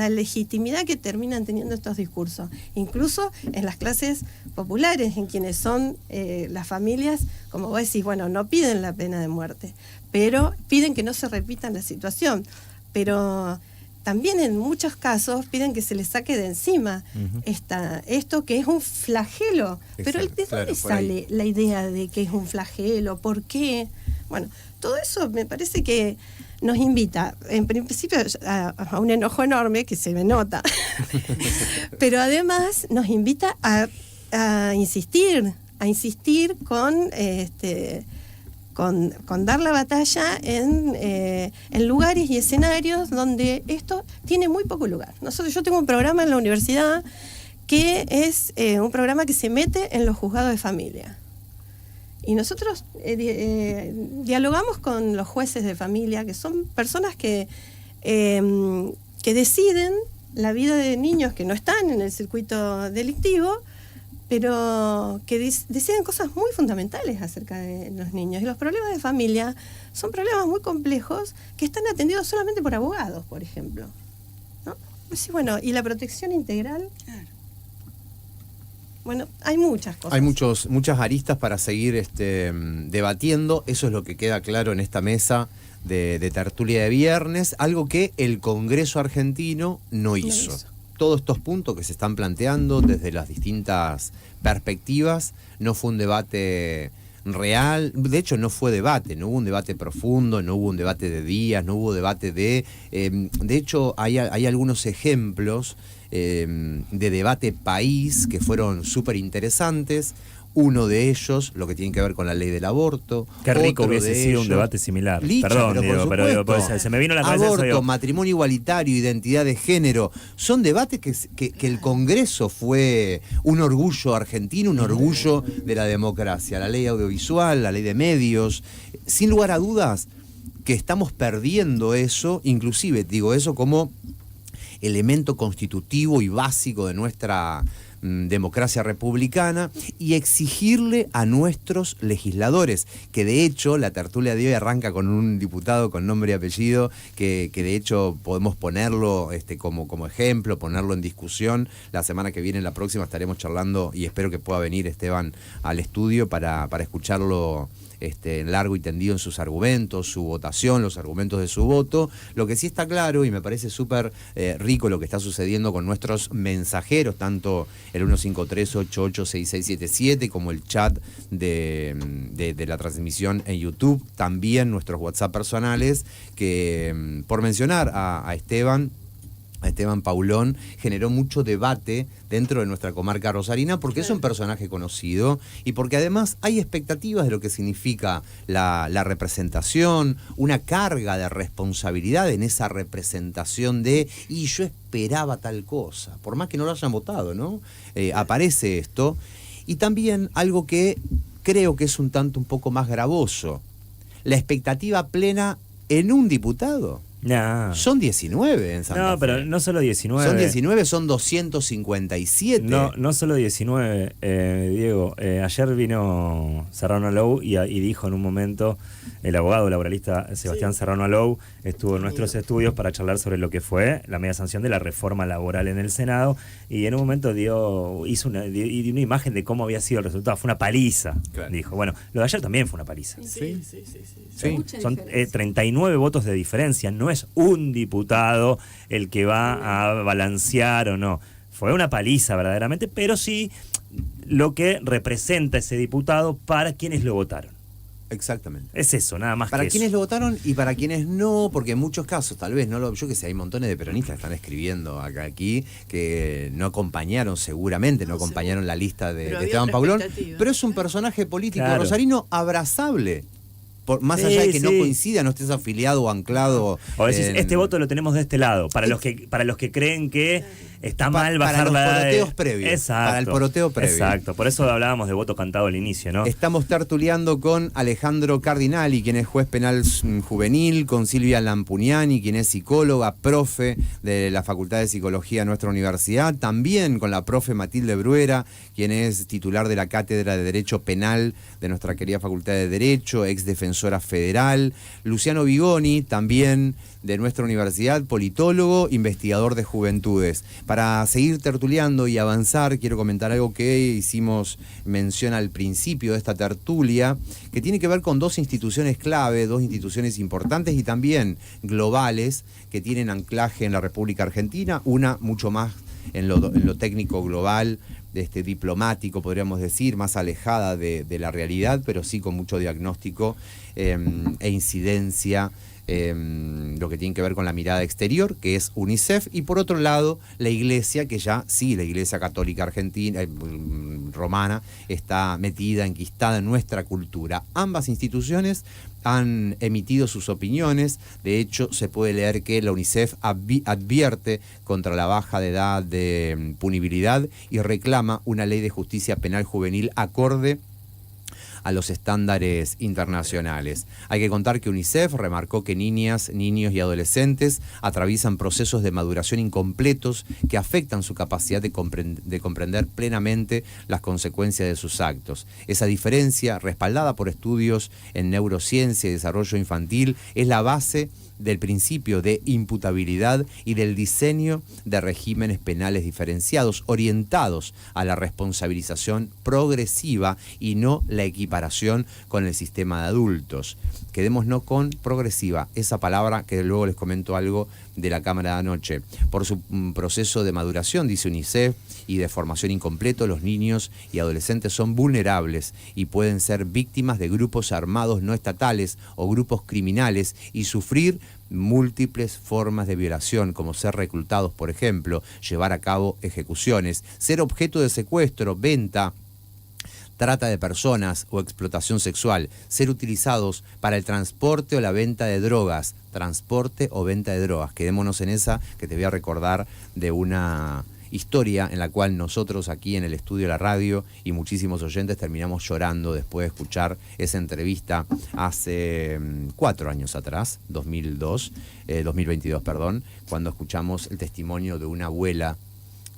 legitimidad que terminan teniendo estos discursos, incluso en las clases populares, en quienes son las familias, como vos decís, bueno, no piden la pena de muerte, pero piden que no se repita la situación. Pero también en muchos casos piden que se les saque de encima esto que es un flagelo. Pero ¿de dónde sale la idea de que es un flagelo? ¿Por qué? Bueno, todo eso me parece que nos invita, en principio, a un enojo enorme, que se me nota, pero además nos invita a insistir con dar la batalla en lugares y escenarios donde esto tiene muy poco lugar. Yo tengo un programa en la universidad que es un programa que se mete en los juzgados de familia. Y nosotros dialogamos con los jueces de familia, que son personas que deciden la vida de niños que no están en el circuito delictivo, pero que deciden cosas muy fundamentales acerca de los niños. Y los problemas de familia son problemas muy complejos que están atendidos solamente por abogados, por ejemplo, ¿no? Sí, bueno, y la protección integral. Claro. Bueno, hay muchas cosas. Hay muchas aristas para seguir debatiendo. Eso es lo que queda claro en esta mesa de tertulia de viernes, algo que el Congreso argentino no hizo. Todos estos puntos que se están planteando desde las distintas perspectivas, no fue un debate real, de hecho no fue debate, no hubo un debate profundo, no hubo un debate de días, no hubo debate de hecho hay algunos ejemplos de debate país que fueron súper interesantes. Uno de ellos, lo que tiene que ver con la ley del aborto. Qué rico hubiese sido un debate similar. Licha, Perdón, pero se me vino a la cabeza aborto, eso. matrimonio igualitario, identidad de género. Son debates que el Congreso fue un orgullo argentino, un orgullo de la democracia. La ley audiovisual, la ley de medios. Sin lugar a dudas que estamos perdiendo eso, inclusive digo eso como elemento constitutivo y básico de nuestra democracia republicana, y exigirle a nuestros legisladores, que de hecho la tertulia de hoy arranca con un diputado con nombre y apellido que de hecho podemos ponerlo como ejemplo, ponerlo en discusión. La semana que viene, la próxima, estaremos charlando y espero que pueda venir Esteban al estudio para escucharlo largo y tendido en sus argumentos, su votación, los argumentos de su voto. Lo que sí está claro, y me parece súper rico lo que está sucediendo con nuestros mensajeros, tanto el 153-886677 como el chat de la transmisión en YouTube, también nuestros WhatsApp personales, que por mencionar a Esteban Paulón, generó mucho debate dentro de nuestra comarca rosarina, porque es un personaje conocido y porque además hay expectativas de lo que significa la representación, una carga de responsabilidad en esa representación y yo esperaba tal cosa, por más que no lo hayan votado, ¿no? Aparece esto. Y también algo que creo que es un poco más gravoso, la expectativa plena en un diputado. No. Son 19 en Santa Fe. No, pero no solo 19. Son 19, son 257. No solo 19, Diego. Ayer vino Serrano Alou y dijo en un momento, el abogado laboralista Sebastián Serrano Alou estuvo en nuestros estudios para charlar sobre lo que fue la media sanción de la reforma laboral en el Senado, y en un momento dio una imagen de cómo había sido el resultado. Fue una paliza, claro. Dijo. Bueno, lo de ayer también fue una paliza. Sí. Son 39 votos de diferencia, no es un diputado el que va a balancear o no. Fue una paliza verdaderamente, pero sí lo que representa ese diputado para quienes lo votaron. Exactamente. Es eso, nada más. Para que quienes eso lo votaron y para quienes no, porque en muchos casos tal vez yo que sé, hay montones de peronistas que están escribiendo aquí que no acompañaron, seguramente no acompañaron la lista de Esteban Paulón, pero es un personaje político rosarino abrazable. más Sí, allá de que no sí. coincida, no estés afiliado o anclado. O decís, en- este voto lo tenemos de este lado, para los que creen que está mal para bajar los la edad de- poroteos previos, Exacto. para el poroteo previo. Exacto, por eso hablábamos de voto cantado al inicio, ¿no? Estamos tertuleando con Alejandro Cardinali, quien es juez penal juvenil, con Silvia Lampugnani, quien es psicóloga, profe de la Facultad de Psicología de nuestra universidad, también con la profe Matilde Bruera, quien es titular de la Cátedra de Derecho Penal de nuestra querida Facultad de Derecho, ex defensora federal, Luciano Vigoni, también de nuestra universidad, politólogo, investigador de juventudes. Para seguir tertuleando y avanzar, quiero comentar algo que hicimos mención al principio de esta tertulia, que tiene que ver con dos instituciones clave, dos instituciones importantes y también globales, que tienen anclaje en la República Argentina, una mucho más en lo técnico global, diplomático, podríamos decir, más alejada de la realidad, pero sí con mucho diagnóstico e incidencia, lo que tiene que ver con la mirada exterior, que es UNICEF, y por otro lado, la Iglesia, que ya sí, la Iglesia Católica Argentina, romana, está metida, enquistada en nuestra cultura. Ambas instituciones han emitido sus opiniones. De hecho, se puede leer que la UNICEF advierte contra la baja de edad de punibilidad y reclama una ley de justicia penal juvenil acorde a los estándares internacionales. Hay que contar que UNICEF remarcó que niñas, niños y adolescentes atraviesan procesos de maduración incompletos que afectan su capacidad de comprender plenamente las consecuencias de sus actos. Esa diferencia, respaldada por estudios en neurociencia y desarrollo infantil, es la base del principio de imputabilidad y del diseño de regímenes penales diferenciados, orientados a la responsabilización progresiva y no la equiparación con el sistema de adultos. Quedémonos con progresiva, esa palabra que luego les comento algo de la Cámara de anoche. Por su proceso de maduración, dice UNICEF, y de formación incompleto, los niños y adolescentes son vulnerables y pueden ser víctimas de grupos armados no estatales o grupos criminales y sufrir múltiples formas de violación, como ser reclutados, por ejemplo, llevar a cabo ejecuciones, ser objeto de secuestro, venta, trata de personas o explotación sexual, ser utilizados para el transporte o la venta de drogas, transporte o venta de drogas. Quedémonos en esa, que te voy a recordar de una historia en la cual nosotros aquí en el estudio de la radio y muchísimos oyentes terminamos llorando después de escuchar esa entrevista hace 4 años atrás, 2022, cuando escuchamos el testimonio de una abuela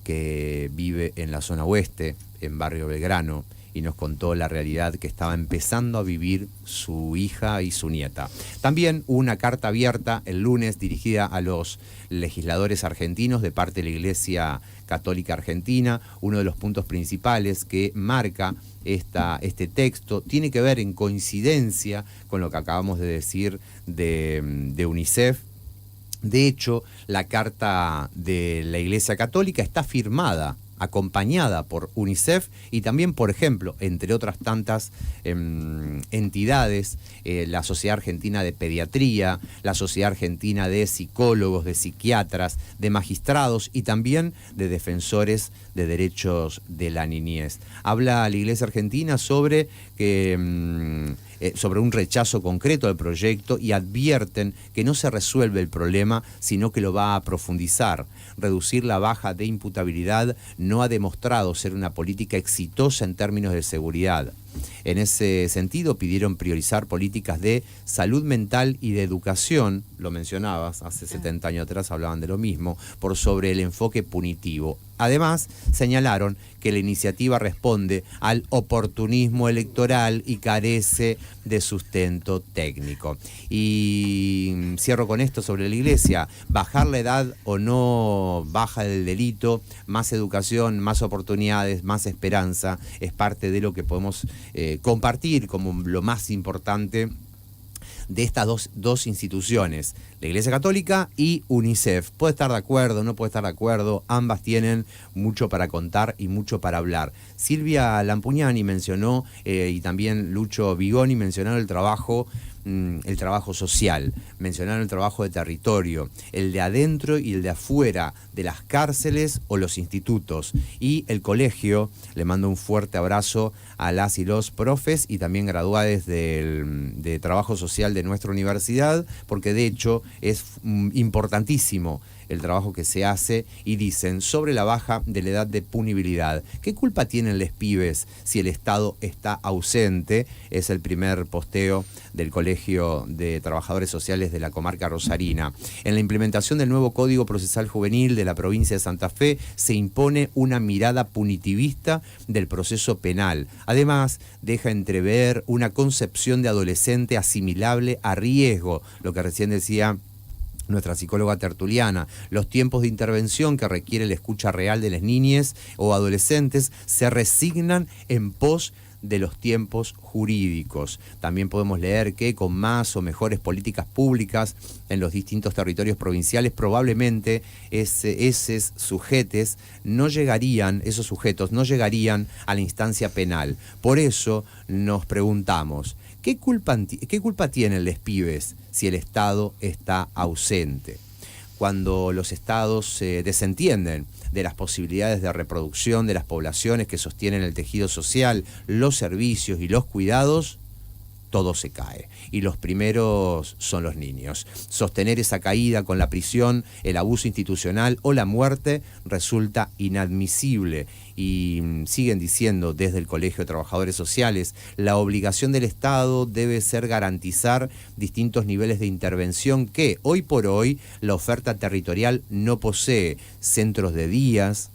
que vive en la zona oeste, en Barrio Belgrano, y nos contó la realidad que estaba empezando a vivir su hija y su nieta. También una carta abierta el lunes dirigida a los legisladores argentinos de parte de la Iglesia Católica Argentina. Uno de los puntos principales que marca este texto tiene que ver en coincidencia con lo que acabamos de decir de UNICEF. De hecho, la carta de la Iglesia Católica está firmada, acompañada por UNICEF y también, por ejemplo, entre otras tantas entidades, la Sociedad Argentina de Pediatría, la Sociedad Argentina de Psicólogos, de Psiquiatras, de Magistrados y también de Defensores de Derechos de la Niñez. Habla la Iglesia Argentina sobre un rechazo concreto al proyecto y advierten que no se resuelve el problema, sino que lo va a profundizar. Reducir la baja de imputabilidad no ha demostrado ser una política exitosa en términos de seguridad. En ese sentido, pidieron priorizar políticas de salud mental y de educación, lo mencionabas, hace 70 años atrás hablaban de lo mismo, por sobre el enfoque punitivo. Además, señalaron que la iniciativa responde al oportunismo electoral y carece de sustento técnico. Y cierro con esto sobre la Iglesia. Bajar la edad o no baja el delito, más educación, más oportunidades, más esperanza, es parte de lo que podemos compartir como lo más importante de estas dos instituciones, la Iglesia Católica y UNICEF. Puede estar de acuerdo, no puede estar de acuerdo, ambas tienen mucho para contar y mucho para hablar. Silvia Lampugnani mencionó, y también Lucho Vigoni mencionaron el trabajo el trabajo social, mencionaron el trabajo de territorio, el de adentro y el de afuera de las cárceles o los institutos. Y el colegio, le mando un fuerte abrazo a las y los profes y también graduados de trabajo social de nuestra universidad, porque de hecho es importantísimo el trabajo que se hace, y dicen sobre la baja de la edad de punibilidad. ¿Qué culpa tienen los pibes si el Estado está ausente? Es el primer posteo del Colegio de Trabajadores Sociales de la Comarca Rosarina. En la implementación del nuevo Código Procesal Juvenil de la provincia de Santa Fe se impone una mirada punitivista del proceso penal. Además, deja entrever una concepción de adolescente asimilable a riesgo, lo que recién decía nuestra psicóloga tertuliana. Los tiempos de intervención que requiere la escucha real de las niñas o adolescentes se resignan en pos de los tiempos jurídicos. También podemos leer que con más o mejores políticas públicas en los distintos territorios provinciales, probablemente esos sujetos no llegarían a la instancia penal. Por eso nos preguntamos, ¿qué culpa tienen los pibes si el Estado está ausente? Cuando los estados se desentienden de las posibilidades de reproducción de las poblaciones que sostienen el tejido social, los servicios y los cuidados, todo se cae. Y los primeros son los niños. Sostener esa caída con la prisión, el abuso institucional o la muerte resulta inadmisible. Y siguen diciendo desde el Colegio de Trabajadores Sociales, la obligación del Estado debe ser garantizar distintos niveles de intervención que hoy por hoy la oferta territorial no posee. Centros de días,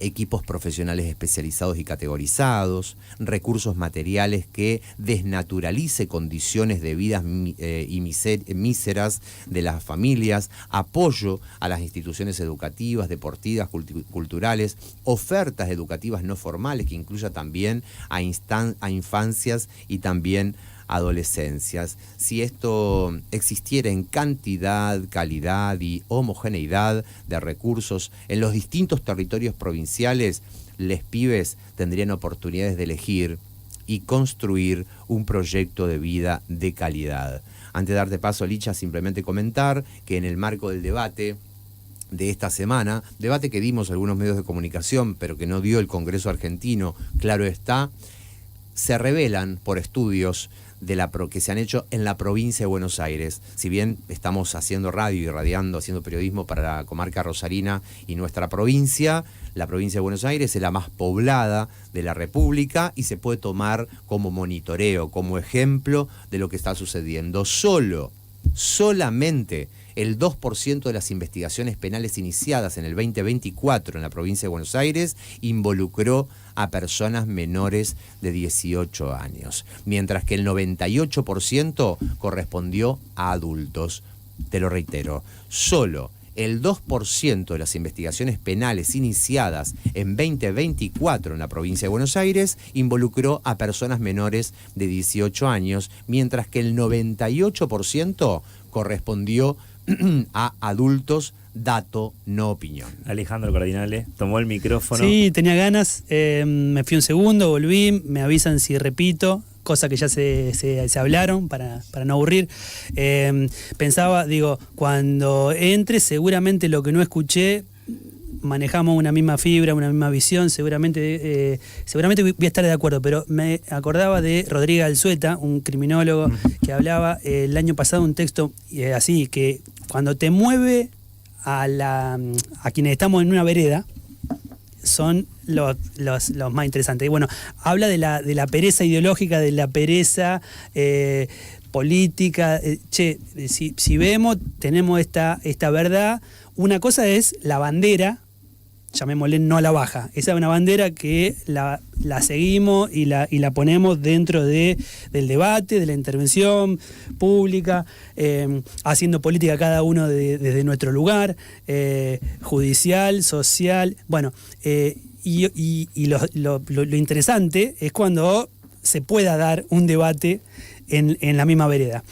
equipos profesionales especializados y categorizados, recursos materiales que desnaturalice condiciones de vidas míseras de las familias, apoyo a las instituciones educativas, deportivas, culturales, ofertas educativas no formales que incluya también a infancias y también adolescencias. Si esto existiera en cantidad, calidad y homogeneidad de recursos en los distintos territorios provinciales, les pibes tendrían oportunidades de elegir y construir un proyecto de vida de calidad. Antes de darte paso, Licha, simplemente comentar que en el marco del debate de esta semana, debate que dimos algunos medios de comunicación, pero que no dio el Congreso argentino, claro está, se revelan por estudios que se han hecho en la provincia de Buenos Aires. Si bien estamos haciendo radio y radiando, haciendo periodismo para la comarca rosarina y nuestra provincia, la provincia de Buenos Aires es la más poblada de la República y se puede tomar como monitoreo, como ejemplo de lo que está sucediendo. Solamente el 2% de las investigaciones penales iniciadas en el 2024 en la provincia de Buenos Aires involucró a personas menores de 18 años, mientras que el 98% correspondió a adultos. Te lo reitero, solo el 2% de las investigaciones penales iniciadas en 2024 en la provincia de Buenos Aires involucró a personas menores de 18 años, mientras que el 98% correspondió a adultos, dato, no opinión. Alejandro Cardinale tomó el micrófono. Sí, tenía ganas, me fui un segundo, volví, me avisan si repito, cosa que ya se hablaron para no aburrir. Pensaba, cuando entre seguramente lo que no escuché, manejamos una misma fibra, una misma visión, seguramente voy a estar de acuerdo, pero me acordaba de Rodríguez Alzueta, un criminólogo que hablaba el año pasado un texto así, que cuando te mueve a quienes estamos en una vereda, son los más interesantes. Y bueno, habla de la pereza ideológica, de la pereza política. Si vemos, tenemos esta verdad. Una cosa es la bandera, llamémosle no a la baja. Esa es una bandera que la seguimos y la ponemos dentro del debate, de la intervención pública, haciendo política cada uno desde nuestro lugar, judicial, social. Bueno, y lo interesante es cuando se pueda dar un debate en la misma vereda.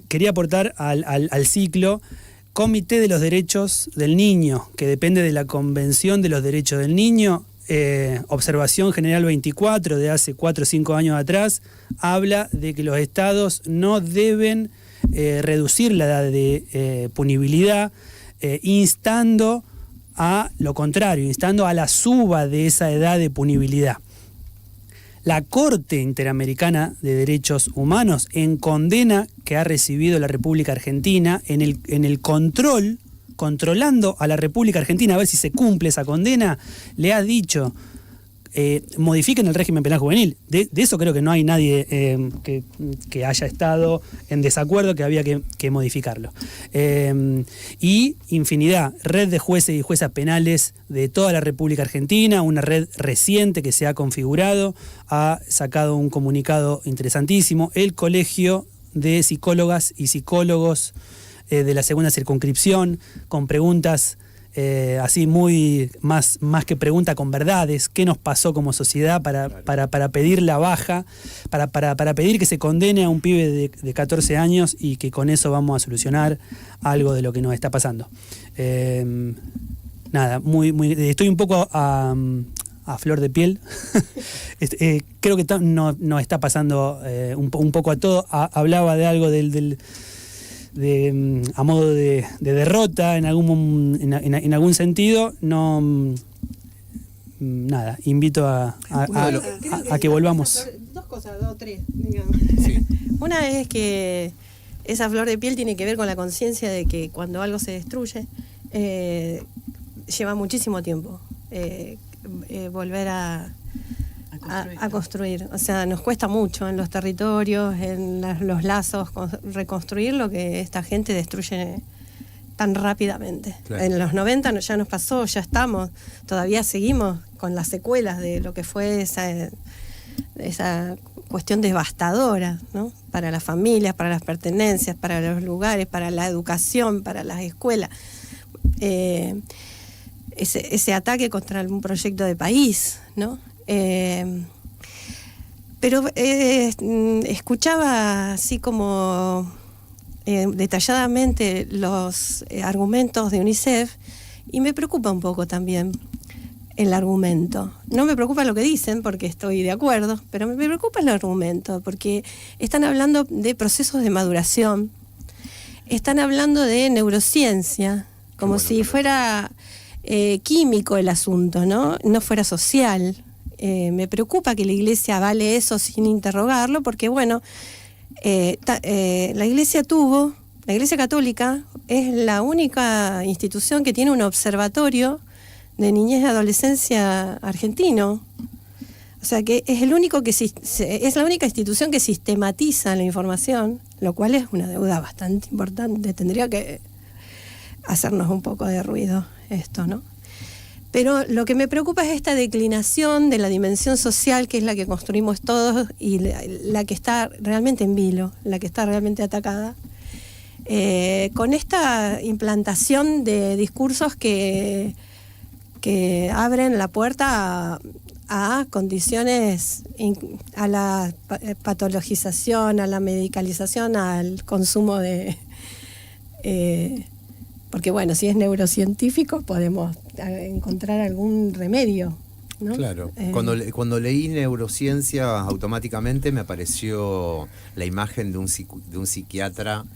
Quería aportar al ciclo Comité de los Derechos del Niño, que depende de la Convención de los Derechos del Niño. Observación General 24 de hace 4 o 5 años atrás habla de que los estados no deben reducir la edad de punibilidad, instando a lo contrario, instando a la suba de esa edad de punibilidad. La Corte Interamericana de Derechos Humanos, en condena que ha recibido la República Argentina, en el controlando a la República Argentina a ver si se cumple esa condena, le ha dicho, modifiquen el régimen penal juvenil. De eso creo que no hay nadie que haya estado en desacuerdo, que había que modificarlo. Y infinidad, red de jueces y juezas penales de toda la República Argentina, una red reciente que se ha configurado, ha sacado un comunicado interesantísimo, el Colegio de Psicólogas y Psicólogos de la segunda circunscripción, con preguntas así muy más que pregunta, con verdades, qué nos pasó como sociedad para pedir la baja, para pedir que se condene a un pibe de 14 años y que con eso vamos a solucionar algo de lo que nos está pasando. Nada, estoy un poco a flor de piel. Creo que nos está pasando un poco a todo. Hablaba de algo a modo de derrota en algún sentido. No, nada, invito a que volvamos. Dos cosas, dos o tres, digamos. Sí. Una es que esa flor de piel tiene que ver con la conciencia de que cuando algo se destruye lleva muchísimo tiempo volver a construir. O sea, nos cuesta mucho en los territorios, en los lazos, reconstruir lo que esta gente destruye tan rápidamente. Claro. En los 90 ya nos pasó, ya estamos, todavía seguimos con las secuelas de lo que fue esa cuestión devastadora, ¿no? Para las familias, para las pertenencias, para los lugares, para la educación, para las escuelas. Ese ataque contra un proyecto de país, ¿no? Pero escuchaba así como detalladamente los argumentos de UNICEF y me preocupa un poco también el argumento. No me preocupa lo que dicen porque estoy de acuerdo, pero me preocupa el argumento porque están hablando de procesos de maduración, están hablando de neurociencia, como si fuera químico el asunto, ¿no? No fuera social. Me preocupa que la Iglesia avale eso sin interrogarlo, porque bueno, la Iglesia Católica es la única institución que tiene un observatorio de niñez y adolescencia argentino. O sea que es la única institución que sistematiza la información, lo cual es una deuda bastante importante. Tendría que hacernos un poco de ruido esto, ¿no? Pero lo que me preocupa es esta declinación de la dimensión social, que es la que construimos todos y la que está realmente en vilo, la que está realmente atacada, con esta implantación de discursos que abren la puerta a condiciones, a la patologización, a la medicalización, al consumo de... porque bueno, si es neurocientífico podemos encontrar algún remedio, ¿no? Claro. Cuando leí neurociencia, automáticamente me apareció la imagen de un psiquiatra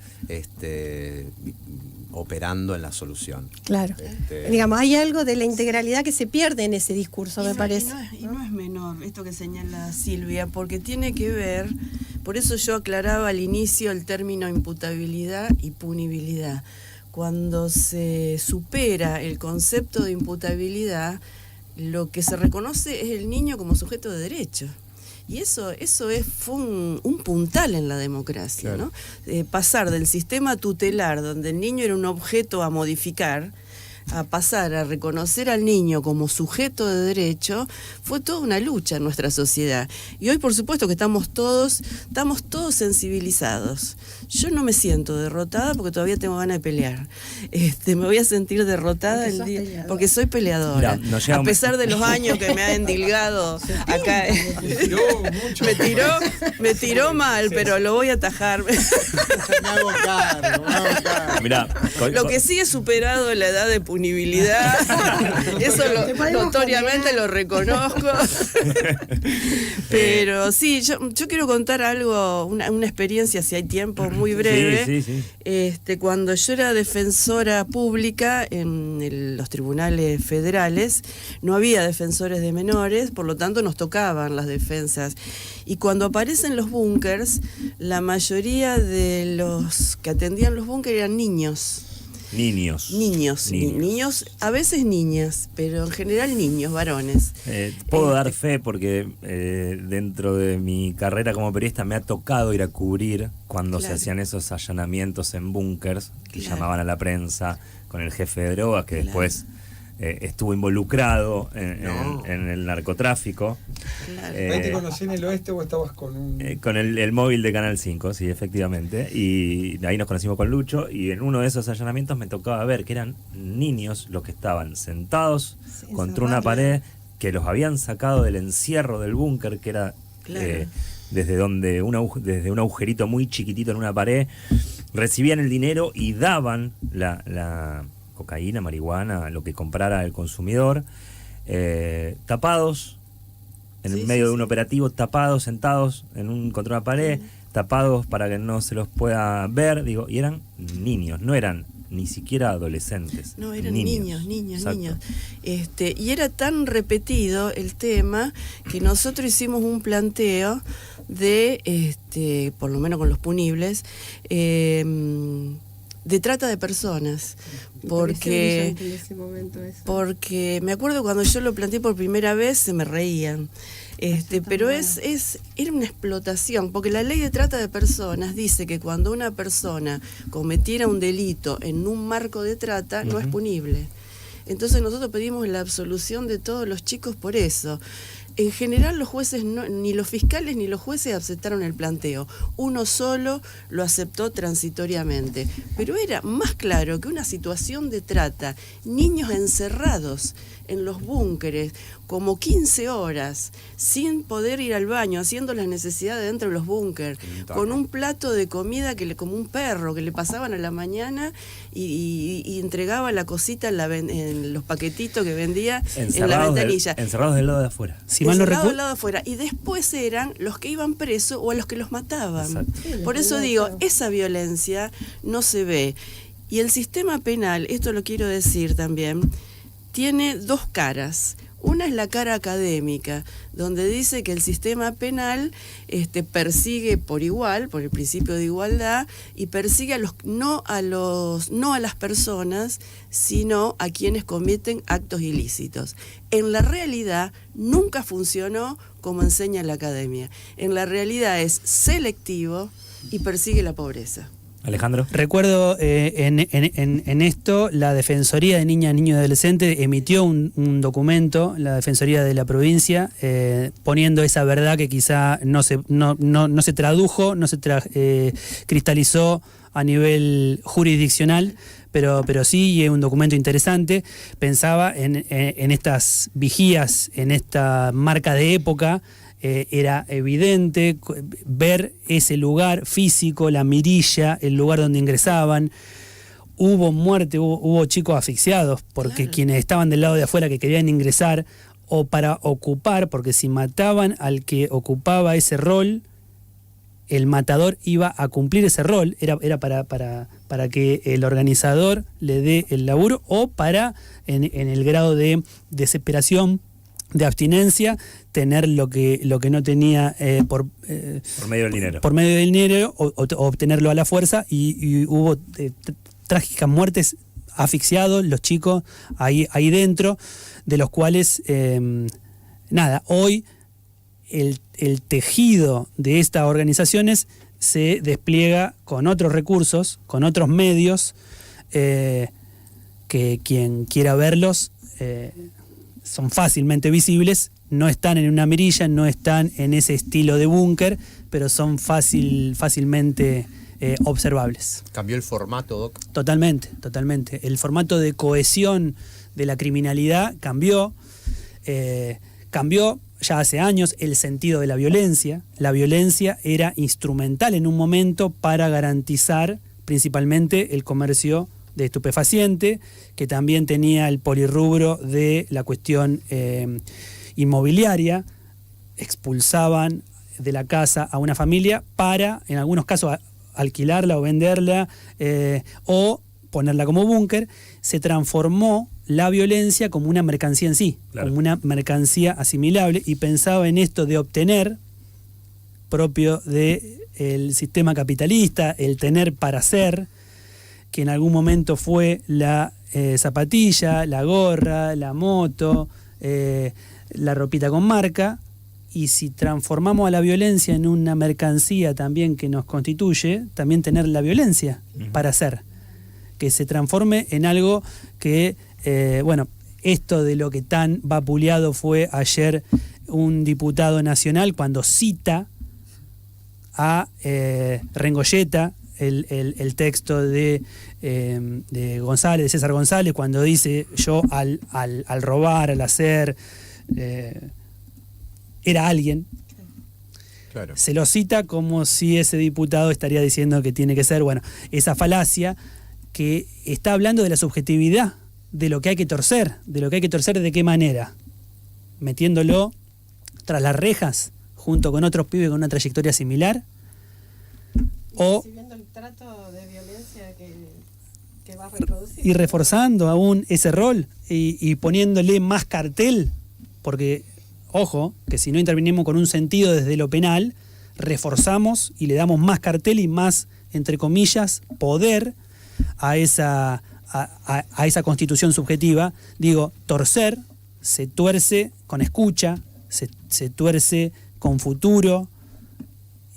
operando en la solución. Claro. Digamos, hay algo de la integralidad que se pierde en ese discurso, me parece. Y no es menor esto que señala Silvia, porque tiene que ver, por eso yo aclaraba al inicio el término imputabilidad y punibilidad. Cuando se supera el concepto de imputabilidad, lo que se reconoce es el niño como sujeto de derecho. Y eso fue un puntal en la democracia, claro, ¿no? Pasar del sistema tutelar, donde el niño era un objeto a modificar, a pasar a reconocer al niño como sujeto de derecho, fue toda una lucha en nuestra sociedad. Y hoy, por supuesto, que estamos todos sensibilizados. Yo no me siento derrotada porque todavía tengo ganas de pelear. Me voy a sentir derrotada porque soy peleadora. Mira, a pesar de los años que me ha endilgado acá. Me tiró mal, sí, pero lo voy a atajar. Me hago cargo. Lo que sí he superado es la edad de punibilidad. Eso notoriamente lo reconozco. Pero sí, yo quiero contar algo, una experiencia, si hay tiempo, muy breve. Sí. Cuando yo era defensora pública en los tribunales federales, no había defensores de menores, por lo tanto nos tocaban las defensas. Y cuando aparecen los búnkers, la mayoría de los que atendían los búnkers eran niños, a veces niñas, pero en general niños, varones. Puedo dar fe porque dentro de mi carrera como periodista me ha tocado ir a cubrir cuando se hacían esos allanamientos en búnkers, que llamaban a la prensa con el jefe de drogas, que después estuvo involucrado en el narcotráfico. ¿Ahí te conocí en el oeste o estabas con un...? Con el móvil de Canal 5, sí, efectivamente. Y ahí nos conocimos con Lucho, y en uno de esos allanamientos me tocaba ver que eran niños los que estaban sentados contra una pared, que los habían sacado del encierro del búnker, que era desde un agujerito muy chiquitito en una pared, recibían el dinero y daban la cocaína, marihuana, lo que comprara el consumidor, tapados, en medio de un operativo, tapados, sentados contra una pared, tapados para que no se los pueda ver, y eran niños, no eran ni siquiera adolescentes. No, eran niños. Y era tan repetido el tema que nosotros hicimos un planteo de, por lo menos con los punibles, de trata de personas, porque me acuerdo cuando yo lo planteé por primera vez se me reían, pero era una explotación, porque la ley de trata de personas dice que cuando una persona cometiera un delito en un marco de trata no es punible. Entonces nosotros pedimos la absolución de todos los chicos por eso. En general los jueces, ni los fiscales ni los jueces aceptaron el planteo. Uno solo lo aceptó transitoriamente. Pero era más claro que una situación de trata, niños encerrados en los búnkeres, como 15 horas, sin poder ir al baño, haciendo las necesidades dentro de los búnkeres, con un plato de comida como un perro, que le pasaban a la mañana y entregaba la cosita en los paquetitos que vendía en la ventanilla. Encerrados del lado de afuera. Si mal no recuerdo, del lado de afuera. Y después eran los que iban presos o a los que los mataban. Por eso digo, esa violencia no se ve. Y el sistema penal, esto lo quiero decir también, tiene dos caras. Una es la cara académica, donde dice que el sistema penal persigue por igual, por el principio de igualdad, y persigue no a las personas, sino a quienes cometen actos ilícitos. En la realidad nunca funcionó como enseña la academia. En la realidad es selectivo y persigue la pobreza. Alejandro. Recuerdo en esto, la Defensoría de Niñas, Niños y Adolescentes emitió un documento, la Defensoría de la provincia, poniendo esa verdad que quizá no se tradujo, no se cristalizó a nivel jurisdiccional, pero sí es un documento interesante. Pensaba en estas vigías, en esta marca de época. Era evidente ver ese lugar físico, la mirilla, el lugar donde ingresaban. Hubo muerte, hubo chicos asfixiados porque quienes estaban del lado de afuera que querían ingresar o para ocupar, porque si mataban al que ocupaba ese rol, el matador iba a cumplir ese rol, era para que el organizador le dé el laburo o para, en el grado de desesperación, de abstinencia, tener lo que no tenía por medio del dinero. Por medio del dinero o obtenerlo a la fuerza y hubo trágicas muertes, asfixiados los chicos ahí dentro, de los cuales hoy el tejido de estas organizaciones se despliega con otros recursos, con otros medios, que quien quiera verlos son fácilmente visibles, no están en una mirilla, no están en ese estilo de búnker, pero son fácilmente observables. ¿Cambió el formato, Doc? Totalmente. El formato de cohesión de la criminalidad cambió. Cambió ya hace años el sentido de la violencia. La violencia era instrumental en un momento para garantizar principalmente el comercio de estupefaciente, que también tenía el polirrubro de la cuestión inmobiliaria. Expulsaban de la casa a una familia para, en algunos casos, alquilarla o venderla o ponerla como búnker. Se transformó la violencia como una mercancía en sí, claro, como una mercancía asimilable, y pensaba en esto de obtener, propio del sistema capitalista, el tener para ser, que en algún momento fue la zapatilla, la gorra, la moto, la ropita con marca. Y si transformamos a la violencia en una mercancía también que nos constituye, también tener la violencia para ser, que se transforme en algo que, bueno, esto de lo que tan vapuleado fue ayer un diputado nacional cuando cita a Rengoyeta, el texto de González, de César González, cuando dice: yo al robar, al hacer, era alguien. Claro. Se lo cita como si ese diputado estaría diciendo que tiene que ser, bueno, esa falacia que está hablando de la subjetividad, de lo que hay que torcer, ¿de qué manera? Metiéndolo tras las rejas junto con otros pibes con una trayectoria similar, o recibiendo el trato de violencia que va a reproducir. Y reforzando aún ese rol y poniéndole más cartel, porque, ojo, que si no intervenimos con un sentido desde lo penal, reforzamos y le damos más cartel y más, entre comillas, poder a esa constitución subjetiva. Digo, torcer se tuerce con escucha, se tuerce con futuro,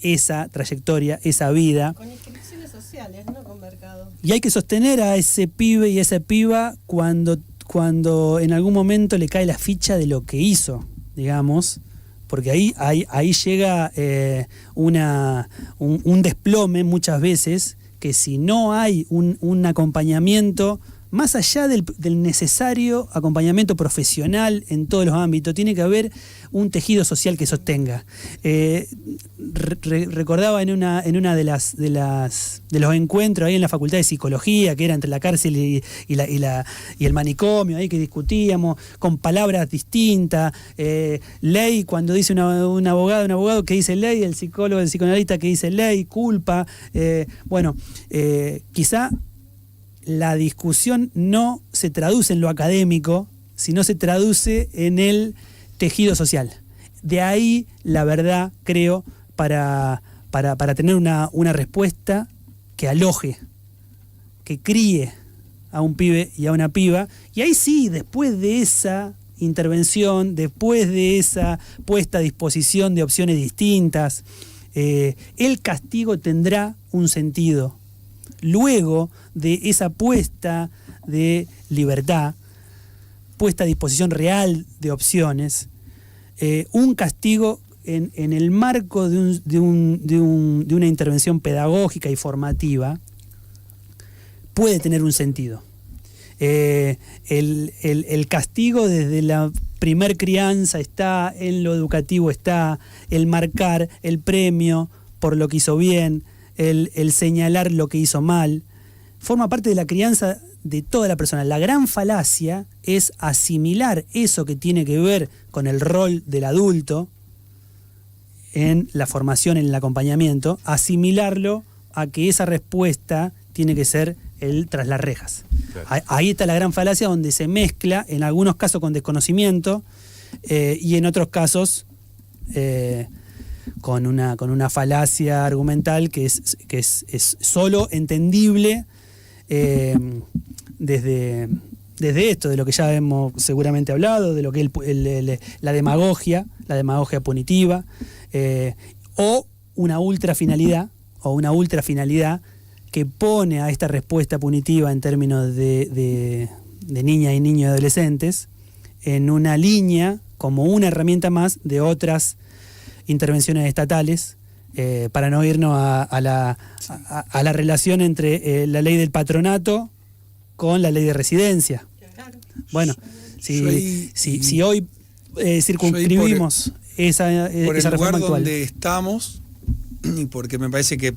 esa trayectoria, esa vida. Con inscripciones sociales, no con mercado. Y hay que sostener a ese pibe y esa piba cuando en algún momento le cae la ficha de lo que hizo, digamos, porque ahí llega un desplome muchas veces, que si no hay un acompañamiento, más allá del necesario acompañamiento profesional en todos los ámbitos, tiene que haber un tejido social que sostenga. Recordaba en una de los encuentros ahí en la Facultad de Psicología, que era entre la cárcel y el manicomio, ahí que discutíamos con palabras distintas. Ley, cuando dice un abogado que dice ley, el psicólogo, el psicoanalista que dice ley, culpa. Quizá la discusión no se traduce en lo académico, sino se traduce en el tejido social. De ahí la verdad, creo, para tener una respuesta que aloje, que críe a un pibe y a una piba. Y ahí sí, después de esa intervención, después de esa puesta a disposición de opciones distintas, el castigo tendrá un sentido. Luego de esa puesta de libertad, puesta a disposición real de opciones, un castigo en el marco de una intervención pedagógica y formativa puede tener un sentido. El castigo desde la primer crianza está, en lo educativo está, el marcar, el premio por lo que hizo bien, el señalar lo que hizo mal, forma parte de la crianza de toda la persona. La gran falacia es asimilar eso que tiene que ver con el rol del adulto en la formación, en el acompañamiento, asimilarlo a que esa respuesta tiene que ser el tras las rejas. Claro. Ahí está la gran falacia, donde se mezcla, en algunos casos con desconocimiento, y en otros casos con una falacia argumental que es solo entendible desde esto, de lo que ya hemos seguramente hablado, de lo que la demagogia punitiva, o una ultrafinalidad que pone a esta respuesta punitiva en términos de niñas y niños y adolescentes en una línea como una herramienta más de otras intervenciones estatales, para no irnos a la relación entre la ley del patronato con la ley de residencia. Bueno, si hoy circunscribimos esa reforma lugar actual donde estamos, y porque me parece que,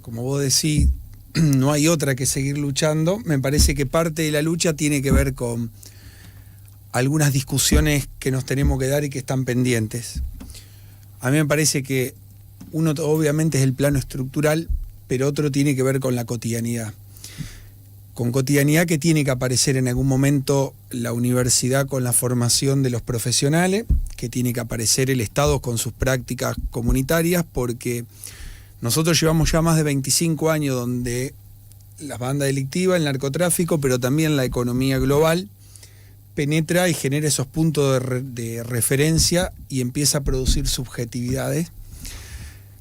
como vos decís, no hay otra que seguir luchando. Me parece que parte de la lucha tiene que ver con algunas discusiones que nos tenemos que dar y que están pendientes. A mí me parece que uno obviamente es el plano estructural, pero otro tiene que ver con la cotidianidad. Con cotidianidad que tiene que aparecer en algún momento la universidad con la formación de los profesionales, que tiene que aparecer el Estado con sus prácticas comunitarias, porque nosotros llevamos ya más de 25 años donde las bandas delictivas, el narcotráfico, pero también la economía global, penetra y genera esos puntos de referencia y empieza a producir subjetividades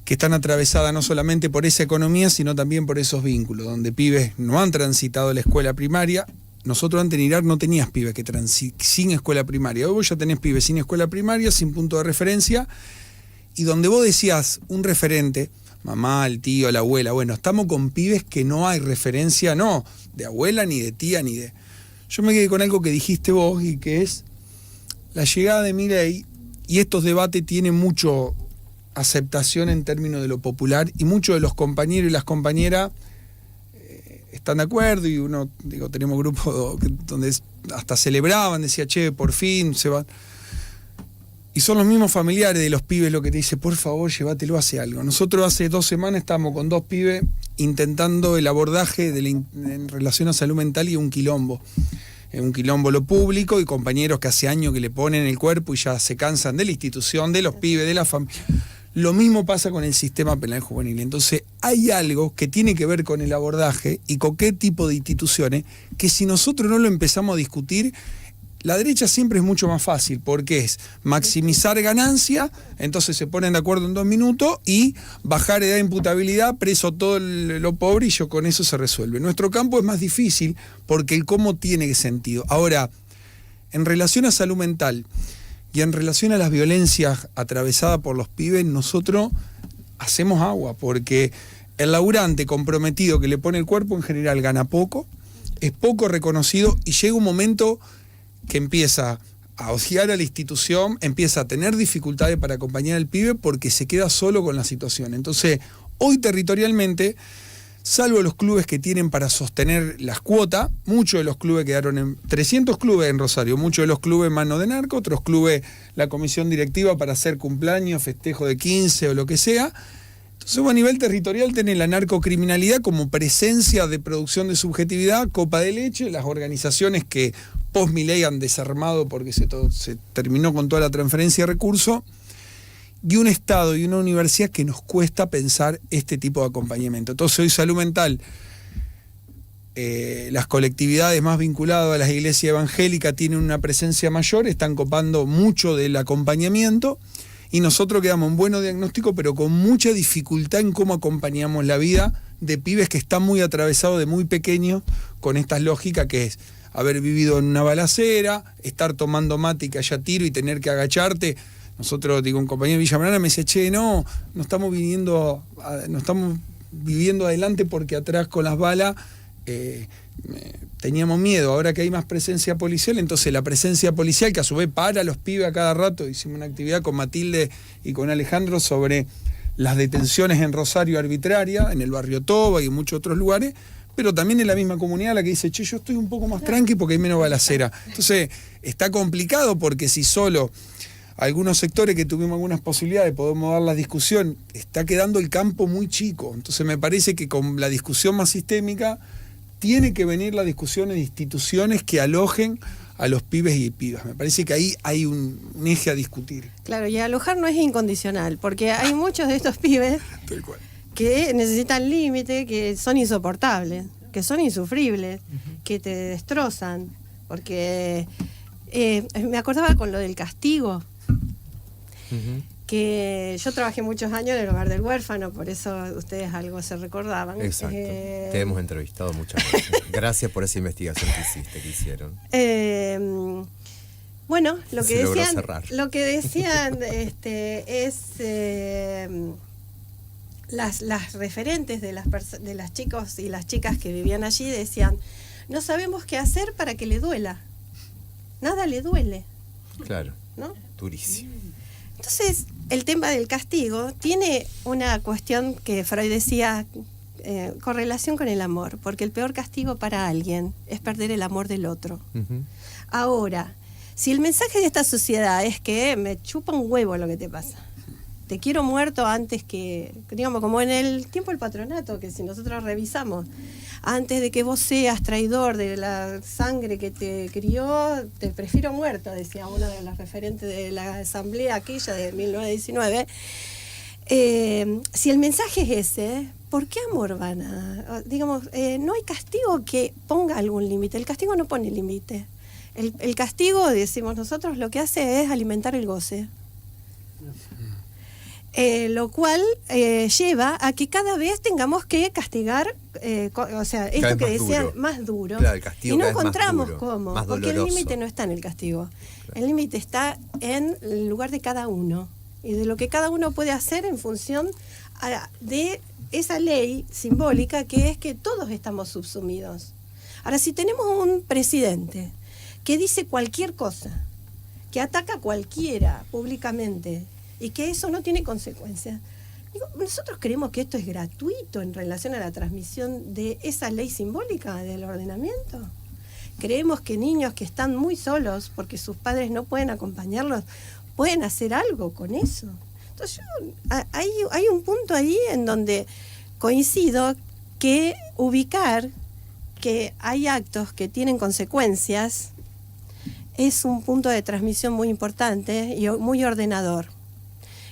que están atravesadas no solamente por esa economía, sino también por esos vínculos, donde pibes no han transitado la escuela primaria. Nosotros antes en Irak no tenías pibes que sin escuela primaria. Hoy vos ya tenés pibes sin escuela primaria, sin punto de referencia, y donde vos decías un referente, mamá, el tío, la abuela, bueno, estamos con pibes que no hay referencia, no, de abuela, ni de tía, ni de... Yo me quedé con algo que dijiste vos, y que es la llegada de Milei, y estos debates tienen mucho aceptación en términos de lo popular, y muchos de los compañeros y las compañeras están de acuerdo, y uno, digo, tenemos grupos donde hasta celebraban, decía, che, por fin se van. Y son los mismos familiares de los pibes lo que te dice, por favor, llévatelo, hace algo. Nosotros hace 2 semanas estábamos con 2 pibes intentando el abordaje en relación a salud mental y un quilombo lo público, y compañeros que hace años que le ponen el cuerpo y ya se cansan de la institución, de los pibes, de la familia. Lo mismo pasa con el sistema penal juvenil. Entonces hay algo que tiene que ver con el abordaje y con qué tipo de instituciones, que si nosotros no lo empezamos a discutir, la derecha siempre es mucho más fácil, porque es maximizar ganancia, entonces se ponen de acuerdo en 2 minutos, y bajar edad de imputabilidad, preso todo lo pobre, y yo con eso se resuelve. Nuestro campo es más difícil porque el cómo tiene sentido. Ahora, en relación a salud mental y en relación a las violencias atravesadas por los pibes, nosotros hacemos agua, porque el laburante comprometido que le pone el cuerpo en general gana poco, es poco reconocido, y llega un momento que empieza a odiar a la institución, empieza a tener dificultades para acompañar al pibe porque se queda solo con la situación. Entonces, hoy territorialmente, salvo los clubes que tienen para sostener las cuotas, muchos de los clubes quedaron en 300 clubes en Rosario, muchos de los clubes en mano de narco, otros clubes la comisión directiva para hacer cumpleaños, festejo de 15 o lo que sea. Entonces, a nivel territorial tenés la narcocriminalidad como presencia de producción de subjetividad, copa de leche, las organizaciones que post-Milei han desarmado porque se terminó con toda la transferencia de recursos, y un Estado y una universidad que nos cuesta pensar este tipo de acompañamiento. Entonces hoy salud mental, las colectividades más vinculadas a las iglesias evangélicas tienen una presencia mayor, están copando mucho del acompañamiento, y nosotros quedamos en buen diagnóstico, pero con mucha dificultad en cómo acompañamos la vida de pibes que están muy atravesados de muy pequeños con estas lógicas, que es haber vivido en una balacera, estar tomando mate y que haya tiro y tener que agacharte. Nosotros, digo, un compañero de Villa Manuela me dice, che, no estamos viviendo adelante porque atrás con las balas teníamos miedo. Ahora que hay más presencia policial, entonces la presencia policial, que a su vez para a los pibes a cada rato. Hicimos una actividad con Matilde y con Alejandro sobre las detenciones en Rosario arbitraria, en el barrio Toba y en muchos otros lugares, pero también en la misma comunidad la que dice, che, yo estoy un poco más tranqui porque hay menos balacera. Entonces está complicado, porque si solo algunos sectores que tuvimos algunas posibilidades podemos dar la discusión, está quedando el campo muy chico. Entonces me parece que con la discusión más sistémica tiene que venir la discusión de instituciones que alojen a los pibes y pibas. Me parece que ahí hay un eje a discutir. Claro, y alojar no es incondicional, porque hay muchos de estos pibes que necesitan límite, que son insoportables, que son insufribles, que te destrozan. Porque me acordaba con lo del castigo, que yo trabajé muchos años en el hogar del huérfano, por eso ustedes algo se recordaban. Exacto, te hemos entrevistado muchas veces. Gracias por esa investigación que hicieron. Bueno, lo que decían es las referentes de las chicos y las chicas que vivían allí decían, no sabemos qué hacer para que le duela. Nada le duele. Claro, ¿no? Durísimo. Entonces, el tema del castigo tiene una cuestión que Freud decía, correlación con el amor, porque el peor castigo para alguien es perder el amor del otro. Ujú. Ahora, si el mensaje de esta sociedad es que me chupa un huevo lo que te pasa, te quiero muerto antes que, digamos, como en el tiempo del patronato, que si nosotros revisamos, antes de que vos seas traidor de la sangre que te crió, te prefiero muerto, decía uno de los referentes de la asamblea aquella de 1919. Si el mensaje es ese, ¿por qué amor van a...? Digamos, no hay castigo que ponga algún límite, el castigo no pone límite. El castigo, decimos nosotros, lo que hace es alimentar el goce. Lo cual lleva a que cada vez tengamos que castigar, o sea, esto que decían, más duro. Claro, el castigo y no cada vez más encontramos duro, cómo, más porque el doloroso. límite no está en el castigo. Claro. El límite está en el lugar de cada uno y de lo que cada uno puede hacer en función de esa ley simbólica que es que todos estamos subsumidos. Ahora, si tenemos un presidente que dice cualquier cosa, que ataca a cualquiera públicamente y que eso no tiene consecuencias, digo, nosotros creemos que esto es gratuito en relación a la transmisión de esa ley simbólica del ordenamiento. Creemos que niños que están muy solos porque sus padres no pueden acompañarlos pueden hacer algo con eso. Entonces hay un punto ahí en donde coincido que ubicar que hay actos que tienen consecuencias es un punto de transmisión muy importante y muy ordenador.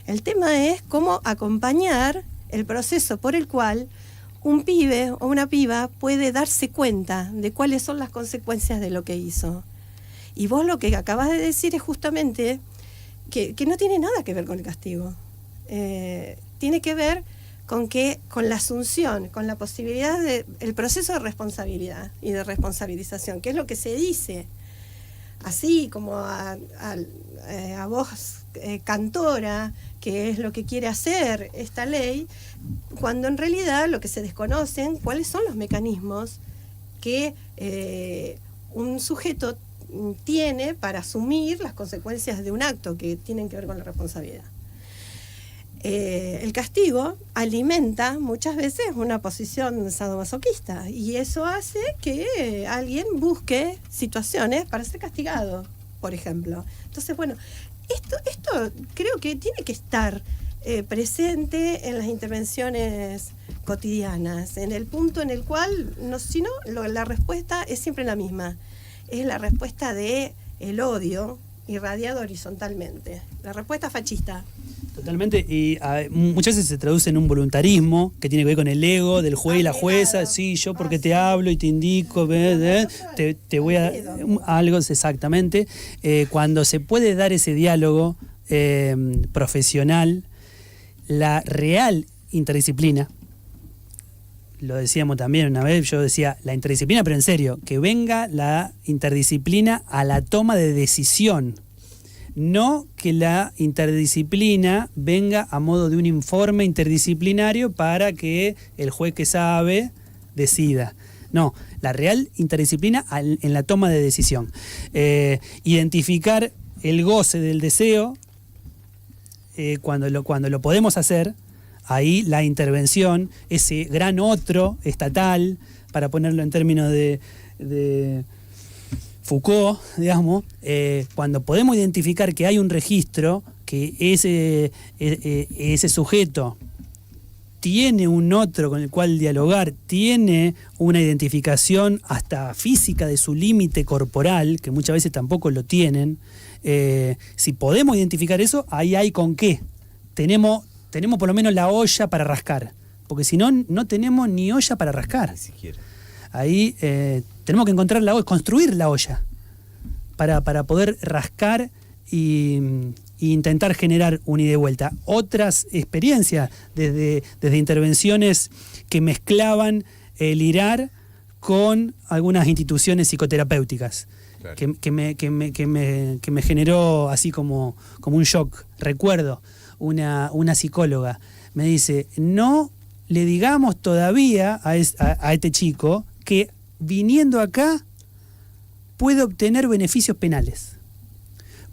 El tema es cómo acompañar el proceso por el cual un pibe o una piba puede darse cuenta de cuáles son las consecuencias de lo que hizo. Y vos lo que acabas de decir es justamente que no tiene nada que ver con el castigo. Tiene que ver con la asunción, con la posibilidad el proceso de responsabilidad y de responsabilización, que es lo que se dice. Así como a vos, cantora, que es lo que quiere hacer esta ley, cuando en realidad lo que se desconocen, cuáles son los mecanismos que un sujeto tiene para asumir las consecuencias de un acto que tienen que ver con la responsabilidad. El castigo alimenta muchas veces una posición sadomasoquista y eso hace que alguien busque situaciones para ser castigado, por ejemplo. Entonces, bueno, esto creo que tiene que estar presente en las intervenciones cotidianas, en el punto en el cual, si no, la respuesta es siempre la misma. Es la respuesta de el odio irradiado horizontalmente, la respuesta fascista. Totalmente, y muchas veces se traduce en un voluntarismo que tiene que ver con el ego del juez y la jueza. Sí, yo porque te hablo y te indico, te voy a algo exactamente. Cuando se puede dar ese diálogo profesional, la real interdisciplina, lo decíamos también una vez, yo decía la interdisciplina, pero en serio, que venga la interdisciplina a la toma de decisión. No que la interdisciplina venga a modo de un informe interdisciplinario para que el juez que sabe decida. No, la real interdisciplina en la toma de decisión. Identificar el goce del deseo, cuando lo podemos hacer, ahí la intervención, ese gran otro estatal, para ponerlo en términos de Foucault, digamos, cuando podemos identificar que hay un registro, que ese sujeto tiene un otro con el cual dialogar, tiene una identificación hasta física de su límite corporal, que muchas veces tampoco lo tienen, si podemos identificar eso, ahí hay con qué. Tenemos por lo menos la olla para rascar, porque si no, no tenemos ni olla para rascar. Ni siquiera. Ahí tenemos que encontrar la olla, construir la olla para poder rascar y intentar generar un ida y vuelta. Otras experiencias desde intervenciones que mezclaban el IRAR con algunas instituciones psicoterapéuticas. Claro. que me generó así como un shock. Recuerdo una psicóloga me dice, no le digamos todavía a este chico que viniendo acá puede obtener beneficios penales.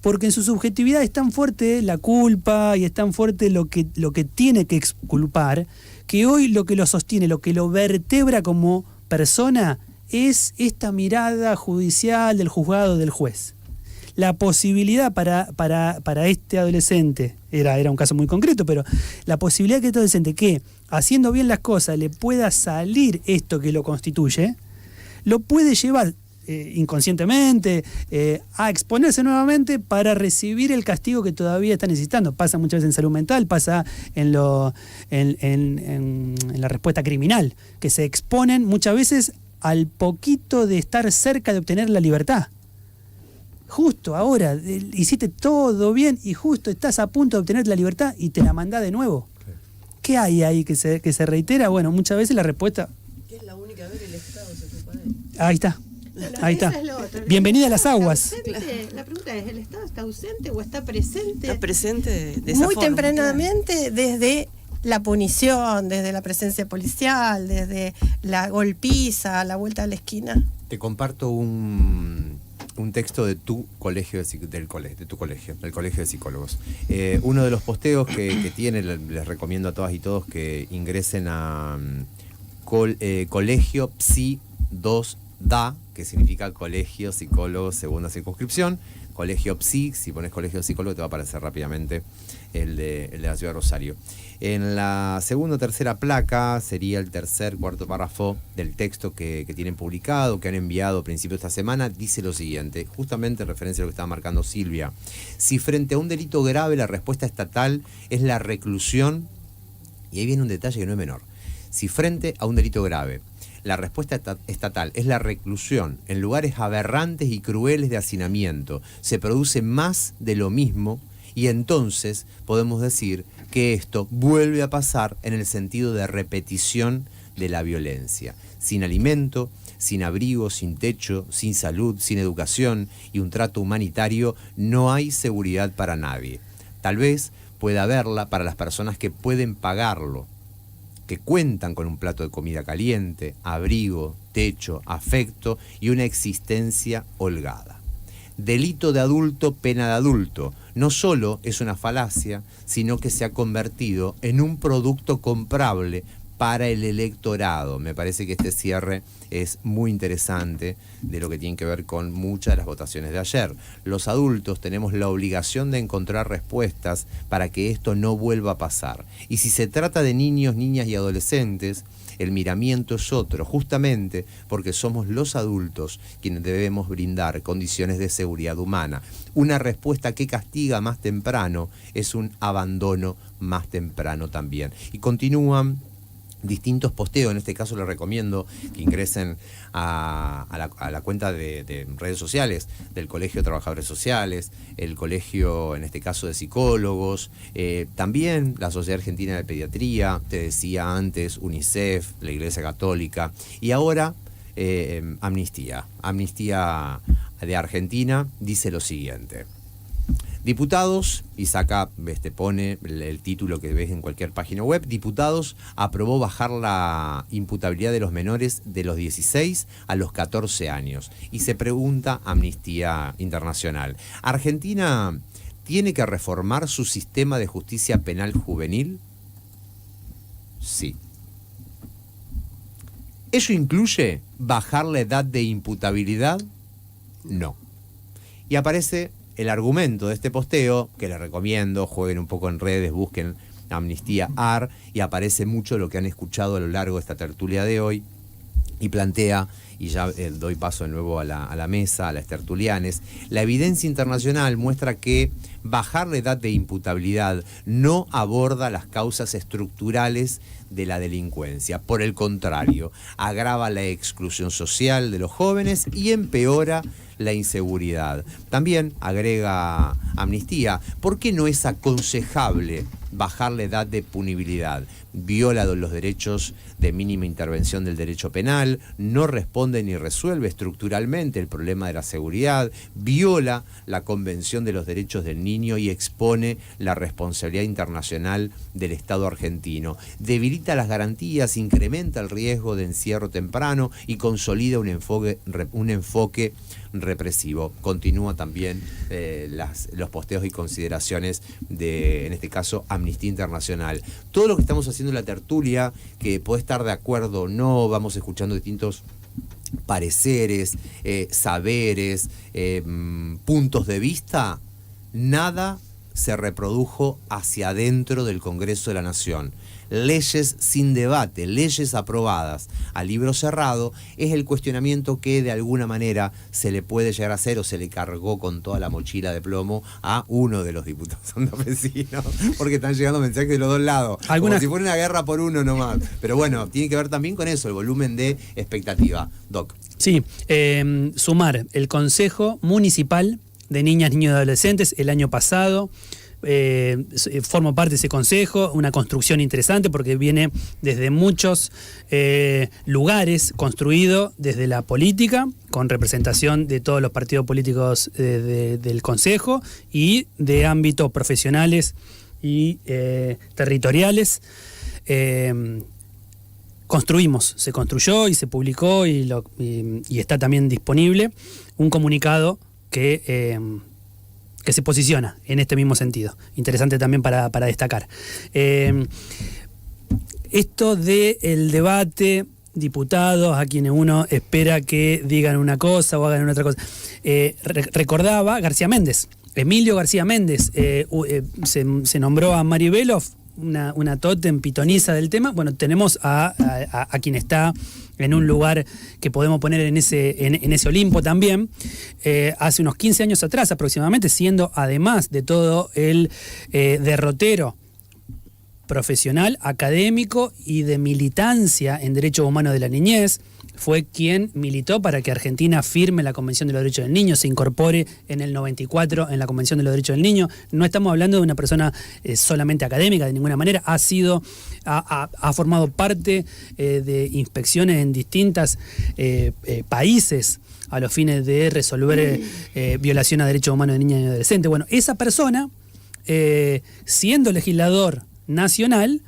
porque en su subjetividad es tan fuerte la culpa y es tan fuerte lo que tiene que exculpar, que hoy lo que lo sostiene, lo que lo vertebra como persona, es esta mirada judicial del juzgado, del juez. La posibilidad para este adolescente, era un caso muy concreto, pero la posibilidad que este adolescente, que haciendo bien las cosas le pueda salir esto que lo constituye, lo puede llevar inconscientemente a exponerse nuevamente para recibir el castigo que todavía está necesitando. Pasa muchas veces en salud mental, pasa en la respuesta criminal, que se exponen muchas veces al poquito de estar cerca de obtener la libertad. Justo ahora hiciste todo bien y justo estás a punto de obtener la libertad y te la mandás de nuevo. ¿Qué hay ahí que se reitera? Bueno, muchas veces la respuesta... ¿Qué es la única vez que el Estado se ocupa de él? Ahí está. Bueno, Ahí está. eso es lo otro. Bienvenida a las aguas. La pregunta es, ¿el Estado está ausente o está presente? Está presente de esa Muy forma, tempranamente, desde la punición, desde la presencia policial, desde la golpiza, la vuelta a la esquina. Te comparto un texto de tu colegio, del colegio de psicólogos. Uno de los posteos que tiene, les recomiendo a todas y todos que ingresen a Colegio Psi 2DA, que significa Colegio Psicólogo Segunda Circunscripción. Colegio Psi, si pones Colegio Psicólogo te va a aparecer rápidamente el de la ciudad de Rosario. En la segunda o tercera placa sería el tercer, cuarto párrafo del texto que tienen publicado, que han enviado a principios de esta semana, dice lo siguiente, justamente en referencia a lo que estaba marcando Silvia. Si frente a un delito grave la respuesta estatal es la reclusión, y ahí viene un detalle que no es menor, si frente a un delito grave la respuesta estatal es la reclusión en lugares aberrantes y crueles de hacinamiento, se produce más de lo mismo, y entonces podemos decir que esto vuelve a pasar en el sentido de repetición de la violencia. Sin alimento, sin abrigo, sin techo, sin salud, sin educación y un trato humanitario, no hay seguridad para nadie. Tal vez pueda haberla para las personas que pueden pagarlo, que cuentan con un plato de comida caliente, abrigo, techo, afecto y una existencia holgada. Delito de adulto, pena de adulto, no solo es una falacia, sino que se ha convertido en un producto comprable para el electorado. Me parece que este cierre es muy interesante de lo que tiene que ver con muchas de las votaciones de ayer. Los adultos tenemos la obligación de encontrar respuestas para que esto no vuelva a pasar. Y si se trata de niños, niñas y adolescentes, el miramiento es otro, justamente porque somos los adultos quienes debemos brindar condiciones de seguridad humana. Una respuesta que castiga más temprano es un abandono más temprano también. Y continúan distintos posteos, en este caso les recomiendo que ingresen a la cuenta de redes sociales del Colegio de Trabajadores Sociales, el Colegio, en este caso, de Psicólogos, también la Sociedad Argentina de Pediatría, te decía antes, UNICEF, la Iglesia Católica, y ahora Amnistía de Argentina dice lo siguiente. Diputados, y saca, pone el título que ves en cualquier página web, Diputados aprobó bajar la imputabilidad de los menores de los 16 a los 14 años. Y se pregunta Amnistía Internacional, ¿Argentina tiene que reformar su sistema de justicia penal juvenil? Sí. ¿Ello incluye bajar la edad de imputabilidad? No. Y aparece el argumento de este posteo, que les recomiendo, jueguen un poco en redes, busquen Amnistía AR, y aparece mucho lo que han escuchado a lo largo de esta tertulia de hoy, y plantea, y ya doy paso de nuevo a la mesa, a las tertulianes, la evidencia internacional muestra que bajar la edad de imputabilidad no aborda las causas estructurales de la delincuencia. Por el contrario, agrava la exclusión social de los jóvenes y empeora la inseguridad. También agrega Amnistía, ¿por qué no es aconsejable bajar la edad de punibilidad? Viola los derechos de mínima intervención del derecho penal, no responde ni resuelve estructuralmente el problema de la seguridad, viola la Convención de los Derechos del Niño y expone la responsabilidad internacional del Estado argentino. Debilita las garantías, incrementa el riesgo de encierro temprano y consolida un enfoque represivo. Continúa también los posteos y consideraciones de, en este caso, Amnistía Internacional. Todo lo que estamos haciendo en la tertulia, que puede estar de acuerdo o no, vamos escuchando distintos pareceres, saberes, puntos de vista, nada se reprodujo hacia adentro del Congreso de la Nación. Leyes sin debate, leyes aprobadas a libro cerrado, es el cuestionamiento que de alguna manera se le puede llegar a hacer o se le cargó con toda la mochila de plomo a uno de los diputados santafesinos, porque están llegando mensajes de los dos lados, como si fuera una guerra por uno nomás. Pero bueno, tiene que ver también con eso, el volumen de expectativa. Doc. Sí, sumar el Consejo Municipal de Niñas, Niños y Adolescentes el año pasado. Formo parte de ese consejo, una construcción interesante porque viene desde muchos lugares, construido desde la política, con representación de todos los partidos políticos del consejo y de ámbitos profesionales y territoriales. Se construyó y se publicó y está también disponible un comunicado que se posiciona en este mismo sentido. Interesante también para destacar. Esto del debate, diputados a quienes uno espera que digan una cosa o hagan otra cosa. Recordaba García Méndez, Emilio García Méndez, se nombró a Mari Belov, una tótem pitoniza del tema. Bueno, tenemos a quien está en un lugar que podemos poner en ese Olimpo también, hace unos 15 años atrás aproximadamente, siendo además de todo el derrotero profesional, académico y de militancia en derechos humanos de la niñez. Fue quien militó para que Argentina firme la Convención de los Derechos del Niño, se incorpore en el 94 en la Convención de los Derechos del Niño. No estamos hablando de una persona solamente académica de ninguna manera, ha formado parte de inspecciones en distintos países a los fines de resolver violación a derechos humanos de niñas y adolescentes. Bueno, esa persona, siendo legislador nacional,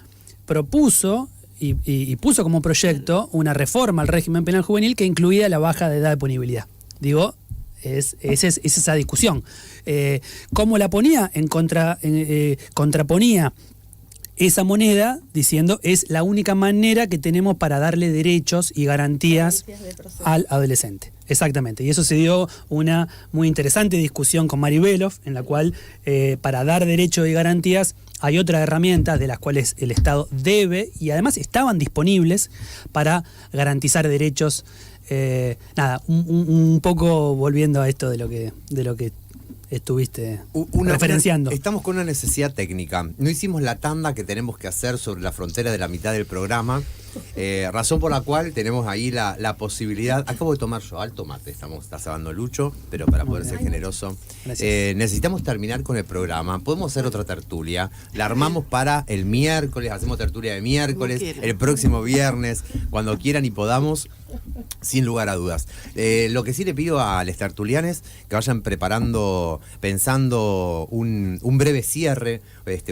propuso y puso como proyecto una reforma al régimen penal juvenil que incluía la baja de edad de punibilidad. Digo, es esa discusión. ¿Cómo la ponía? Contraponía esa moneda diciendo es la única manera que tenemos para darle derechos y garantías al adolescente. Exactamente, y eso se dio una muy interesante discusión con Mari Belov, en la cual para dar derechos y garantías hay otras herramientas de las cuales el Estado debe y además estaban disponibles para garantizar derechos. Un poco volviendo a esto de lo que estuviste referenciando. Estamos con una necesidad técnica. No hicimos la tanda que tenemos que hacer sobre la frontera de la mitad del programa, razón por la cual tenemos ahí la posibilidad. Acabo de tomar yo alto mate, está cebando Lucho, pero para poder ser generoso. Necesitamos terminar con el programa. Podemos hacer otra tertulia. La armamos para el miércoles, hacemos tertulia de miércoles, el próximo viernes, cuando quieran y podamos. Sin lugar a dudas. Lo que sí le pido a los tertulianes que vayan preparando, pensando un breve cierre,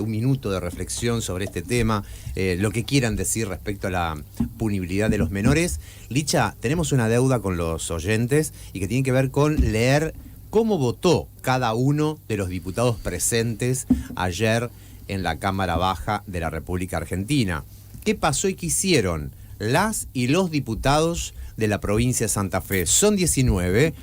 un minuto de reflexión sobre este tema, lo que quieran decir respecto a la punibilidad de los menores. Licha, tenemos una deuda con los oyentes y que tiene que ver con leer cómo votó cada uno de los diputados presentes ayer en la Cámara Baja de la República Argentina. ¿Qué pasó y qué hicieron las y los diputados de la provincia de Santa Fe? Son 19.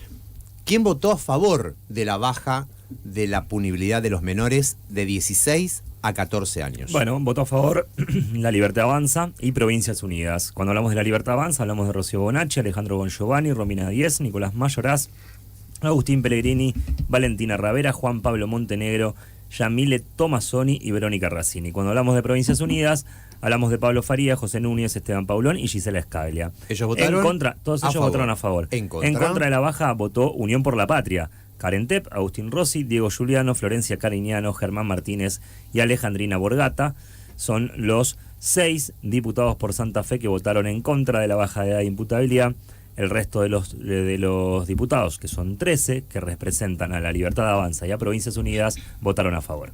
¿Quién votó a favor de la baja de la punibilidad de los menores de 16 a 14 años? Bueno, votó a favor La Libertad Avanza y Provincias Unidas. Cuando hablamos de La Libertad Avanza, hablamos de Rocío Bonacci, Alejandro Bongiovanni, Romina Díez, Nicolás Mayoraz, Agustín Pellegrini, Valentina Ravera, Juan Pablo Montenegro, Yamile Tomasoni y Verónica Razzini. Cuando hablamos de Provincias Unidas, hablamos de Pablo Faría, José Núñez, Esteban Paulón y Gisela Escaglia. ¿Ellos votaron? En contra, todos ellos votaron a favor. En contra de la baja votó Unión por la Patria. Karen Tepp, Agustín Rossi, Diego Giuliano, Florencia Cariñano, Germán Martínez y Alejandrina Borgata. Son los 6 diputados por Santa Fe que votaron en contra de la baja de edad de imputabilidad. El resto de los diputados, que son 13, que representan a La Libertad Avanza y a Provincias Unidas, votaron a favor.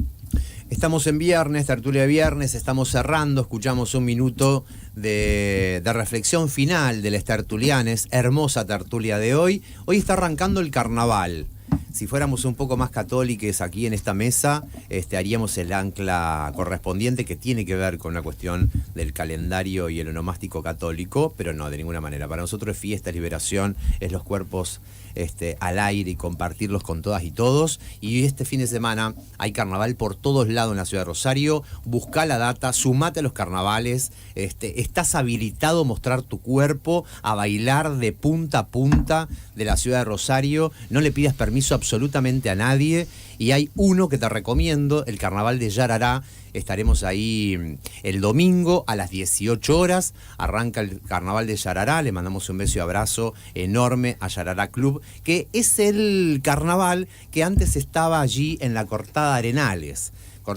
Estamos en viernes, tertulia de viernes, estamos cerrando, escuchamos un minuto de reflexión final de los tertulianes, hermosa tertulia de hoy. Hoy está arrancando el carnaval. Si fuéramos un poco más católicos aquí en esta mesa, haríamos el ancla correspondiente que tiene que ver con la cuestión del calendario y el onomástico católico, pero no, de ninguna manera. Para nosotros es fiesta, es liberación, es los cuerpos al aire y compartirlos con todas y todos. Y este fin de semana hay carnaval por todos lados en la ciudad de Rosario. Buscá la data, sumate a los carnavales. Estás habilitado a mostrar tu cuerpo, a bailar de punta a punta de la ciudad de Rosario. No le pidas permiso absolutamente a nadie. Y hay uno que te recomiendo, el Carnaval de Yarará. Estaremos ahí el domingo a las 18 horas. Arranca el Carnaval de Yarará. Le mandamos un beso y abrazo enorme a Yarará Club, que es el carnaval que antes estaba allí en la Cortada Arenales.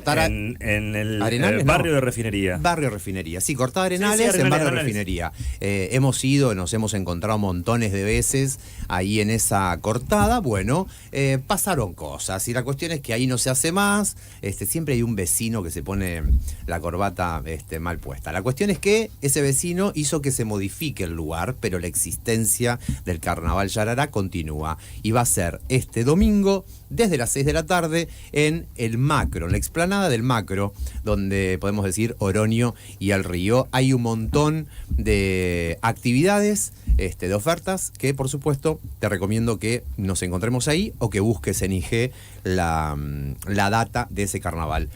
En el Arenales, barrio de Refinería. Barrio Refinería, sí, Cortada Arenales, Sí, en barrio Arenales. Refinería. Hemos ido, nos hemos encontrado montones de veces ahí en esa cortada. Bueno, pasaron cosas y la cuestión es que ahí no se hace más. Siempre hay un vecino que se pone la corbata mal puesta. La cuestión es que ese vecino hizo que se modifique el lugar, pero la existencia del Carnaval Yarará continúa. Y va a ser este domingo desde las 6 de la tarde en el Macro, en la explanada del Macro, donde podemos decir Oroño y El Río. Hay un montón de actividades, de ofertas, que por supuesto te recomiendo que nos encontremos ahí o que busques en IG la data de ese carnaval.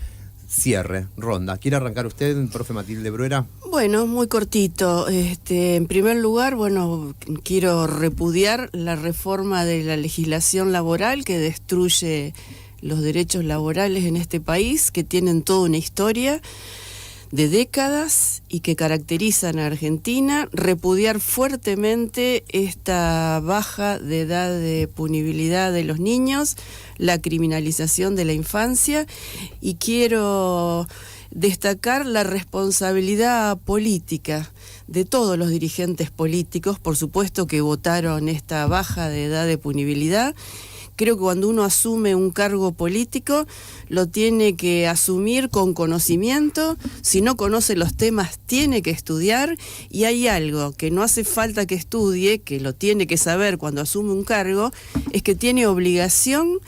Cierre, ronda. ¿Quiere arrancar usted, profe Matilde Bruera? Bueno, muy cortito. En primer lugar, quiero repudiar la reforma de la legislación laboral que destruye los derechos laborales en este país, que tienen toda una historia de décadas y que caracterizan a Argentina. Repudiar fuertemente esta baja de edad de punibilidad de los niños, la criminalización de la infancia, y quiero destacar la responsabilidad política de todos los dirigentes políticos, por supuesto, que votaron esta baja de edad de punibilidad. Creo que cuando uno asume un cargo político, lo tiene que asumir con conocimiento. Si no conoce los temas, tiene que estudiar. Y hay algo que no hace falta que estudie, que lo tiene que saber cuando asume un cargo, es que tiene obligación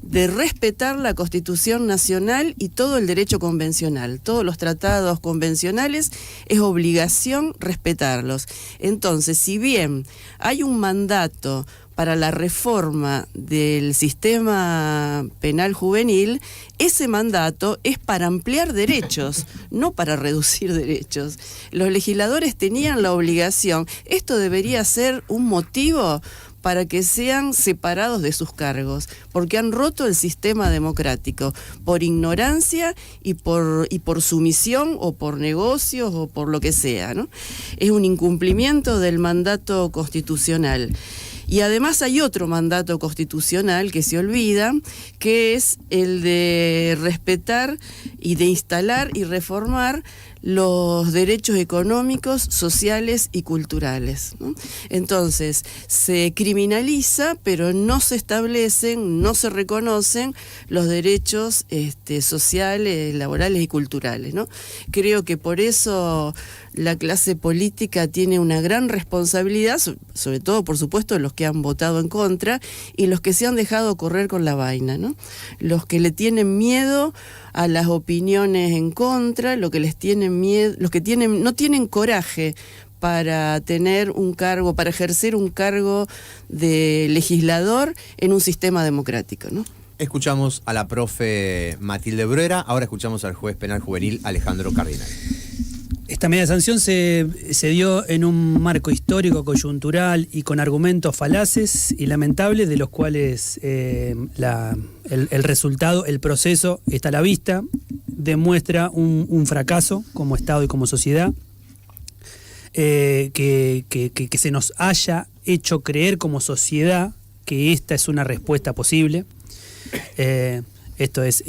de respetar la Constitución Nacional y todo el derecho convencional. Todos los tratados convencionales es obligación respetarlos. Entonces, si bien hay un mandato para la reforma del sistema penal juvenil, ese mandato es para ampliar derechos, no para reducir derechos. Los legisladores tenían la obligación. Esto debería ser un motivo para que sean separados de sus cargos, porque han roto el sistema democrático por ignorancia y por sumisión o por negocios o por lo que sea, ¿no? Es un incumplimiento del mandato constitucional. Y además hay otro mandato constitucional que se olvida, que es el de respetar y de instalar y reformar los derechos económicos, sociales y culturales, ¿no? Entonces, se criminaliza, pero no se establecen, no se reconocen los derechos sociales, laborales y culturales, ¿no? Creo que por eso la clase política tiene una gran responsabilidad, sobre todo, por supuesto, los que han votado en contra y los que se han dejado correr con la vaina, ¿no? Los que le tienen miedo a las opiniones en contra, los que les tienen miedo, los que no tienen coraje para tener un cargo, para ejercer un cargo de legislador en un sistema democrático, ¿no? Escuchamos a la profe Matilde Bruera, ahora escuchamos al juez penal juvenil Alejandro Cardinal. Esta medida de sanción se dio en un marco histórico, coyuntural y con argumentos falaces y lamentables, de los cuales el resultado, el proceso está a la vista, demuestra un fracaso como Estado y como sociedad, que se nos haya hecho creer como sociedad que esta es una respuesta posible. Esto es,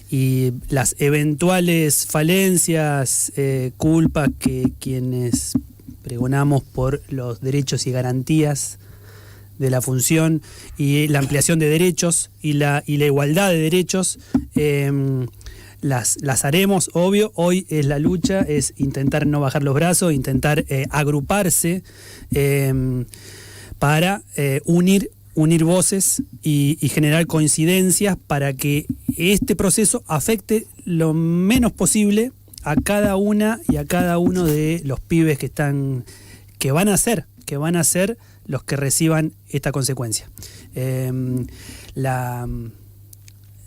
y las eventuales falencias, culpas que quienes pregonamos por los derechos y garantías de la función y la ampliación de derechos y la igualdad de derechos, las haremos, obvio. Hoy es la lucha, es intentar no bajar los brazos, intentar agruparse para unir voces y generar coincidencias para que este proceso afecte lo menos posible a cada una y a cada uno de los pibes que van a ser los que reciban esta consecuencia.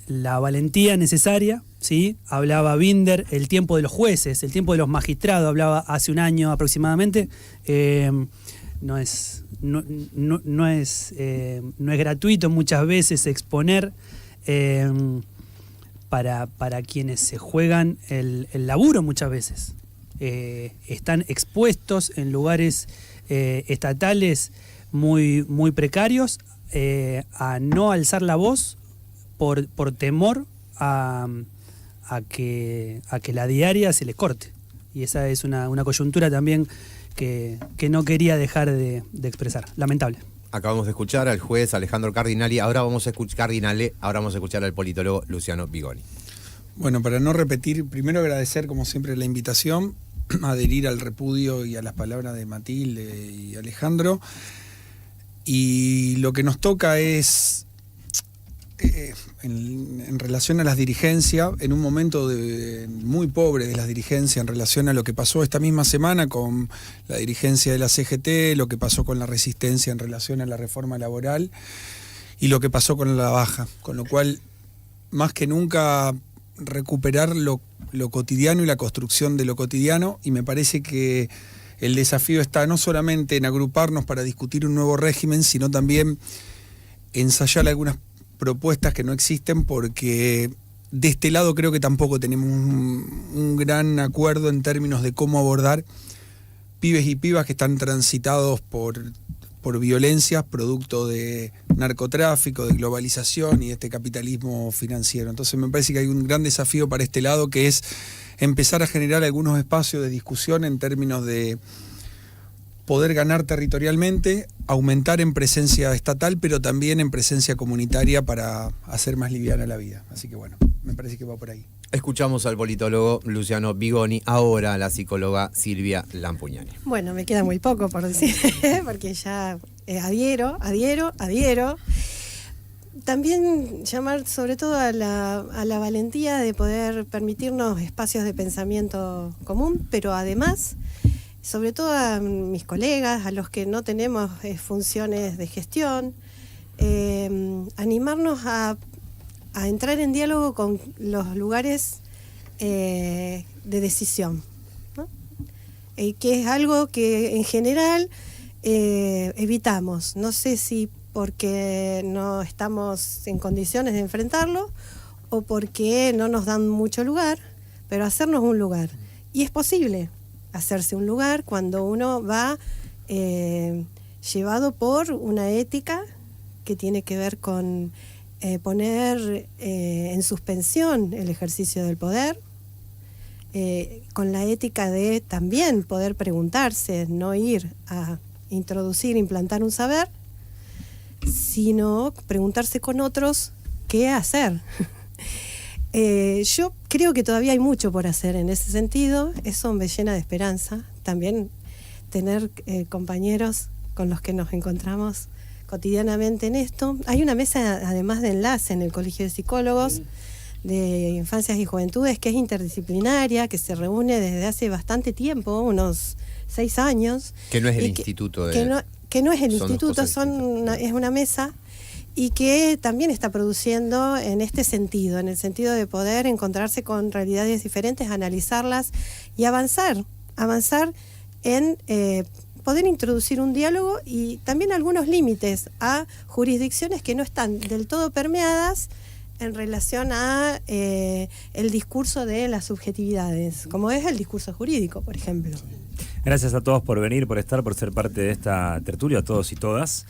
La valentía necesaria, ¿sí? Hablaba Binder, el tiempo de los jueces, el tiempo de los magistrados, hablaba hace un año aproximadamente. No es gratuito muchas veces exponer para quienes se juegan el laburo muchas veces. Están expuestos en lugares estatales muy, muy precarios a no alzar la voz por temor a que la diaria se les corte. Y esa es una coyuntura también que no quería dejar de expresar. Lamentable. Acabamos de escuchar al juez Alejandro Cardinale, ahora vamos a escuchar al politólogo Luciano Vigoni. Bueno, para no repetir, primero agradecer como siempre la invitación, adherir al repudio y a las palabras de Matilde y Alejandro. Y lo que nos toca es, en relación a las dirigencias, en un momento muy pobre de las dirigencias en relación a lo que pasó esta misma semana con la dirigencia de la CGT, lo que pasó con la resistencia en relación a la reforma laboral y lo que pasó con la baja. Con lo cual, más que nunca, recuperar lo cotidiano y la construcción de lo cotidiano, y me parece que el desafío está no solamente en agruparnos para discutir un nuevo régimen, sino también ensayar algunas propuestas que no existen, porque de este lado creo que tampoco tenemos un gran acuerdo en términos de cómo abordar pibes y pibas que están transitados por violencias producto de narcotráfico, de globalización y de este capitalismo financiero. Entonces me parece que hay un gran desafío para este lado, que es empezar a generar algunos espacios de discusión en términos de poder ganar territorialmente, aumentar en presencia estatal, pero también en presencia comunitaria para hacer más liviana la vida. Así que bueno, me parece que va por ahí. Escuchamos al politólogo Luciano Vigoni, ahora la psicóloga Silvia Lampugnani. Bueno, me queda muy poco por decir, porque ya adhiero. También llamar sobre todo a la valentía de poder permitirnos espacios de pensamiento común, pero además, sobre todo a mis colegas, a los que no tenemos funciones de gestión, animarnos a entrar en diálogo con los lugares de decisión, ¿no? Que es algo que en general evitamos. No sé si porque no estamos en condiciones de enfrentarlo o porque no nos dan mucho lugar, pero hacernos un lugar. Y es posible hacerse un lugar cuando uno va llevado por una ética que tiene que ver con poner en suspensión el ejercicio del poder, con la ética de también poder preguntarse, no ir a introducir, implantar un saber, sino preguntarse con otros qué hacer. Yo creo que todavía hay mucho por hacer en ese sentido, eso me llena de esperanza, también tener compañeros con los que nos encontramos cotidianamente en esto. Hay una mesa además de enlace en el Colegio de Psicólogos de Infancias y Juventudes que es interdisciplinaria, que se reúne desde hace bastante tiempo, unos 6 años. Que no es el instituto de... Que no es el instituto, es una mesa y que también está produciendo en este sentido, en el sentido de poder encontrarse con realidades diferentes, analizarlas y avanzar en poder introducir un diálogo y también algunos límites a jurisdicciones que no están del todo permeadas en relación a el discurso de las subjetividades, como es el discurso jurídico, por ejemplo. Gracias a todos por venir, por estar, por ser parte de esta tertulia, a todos y todas.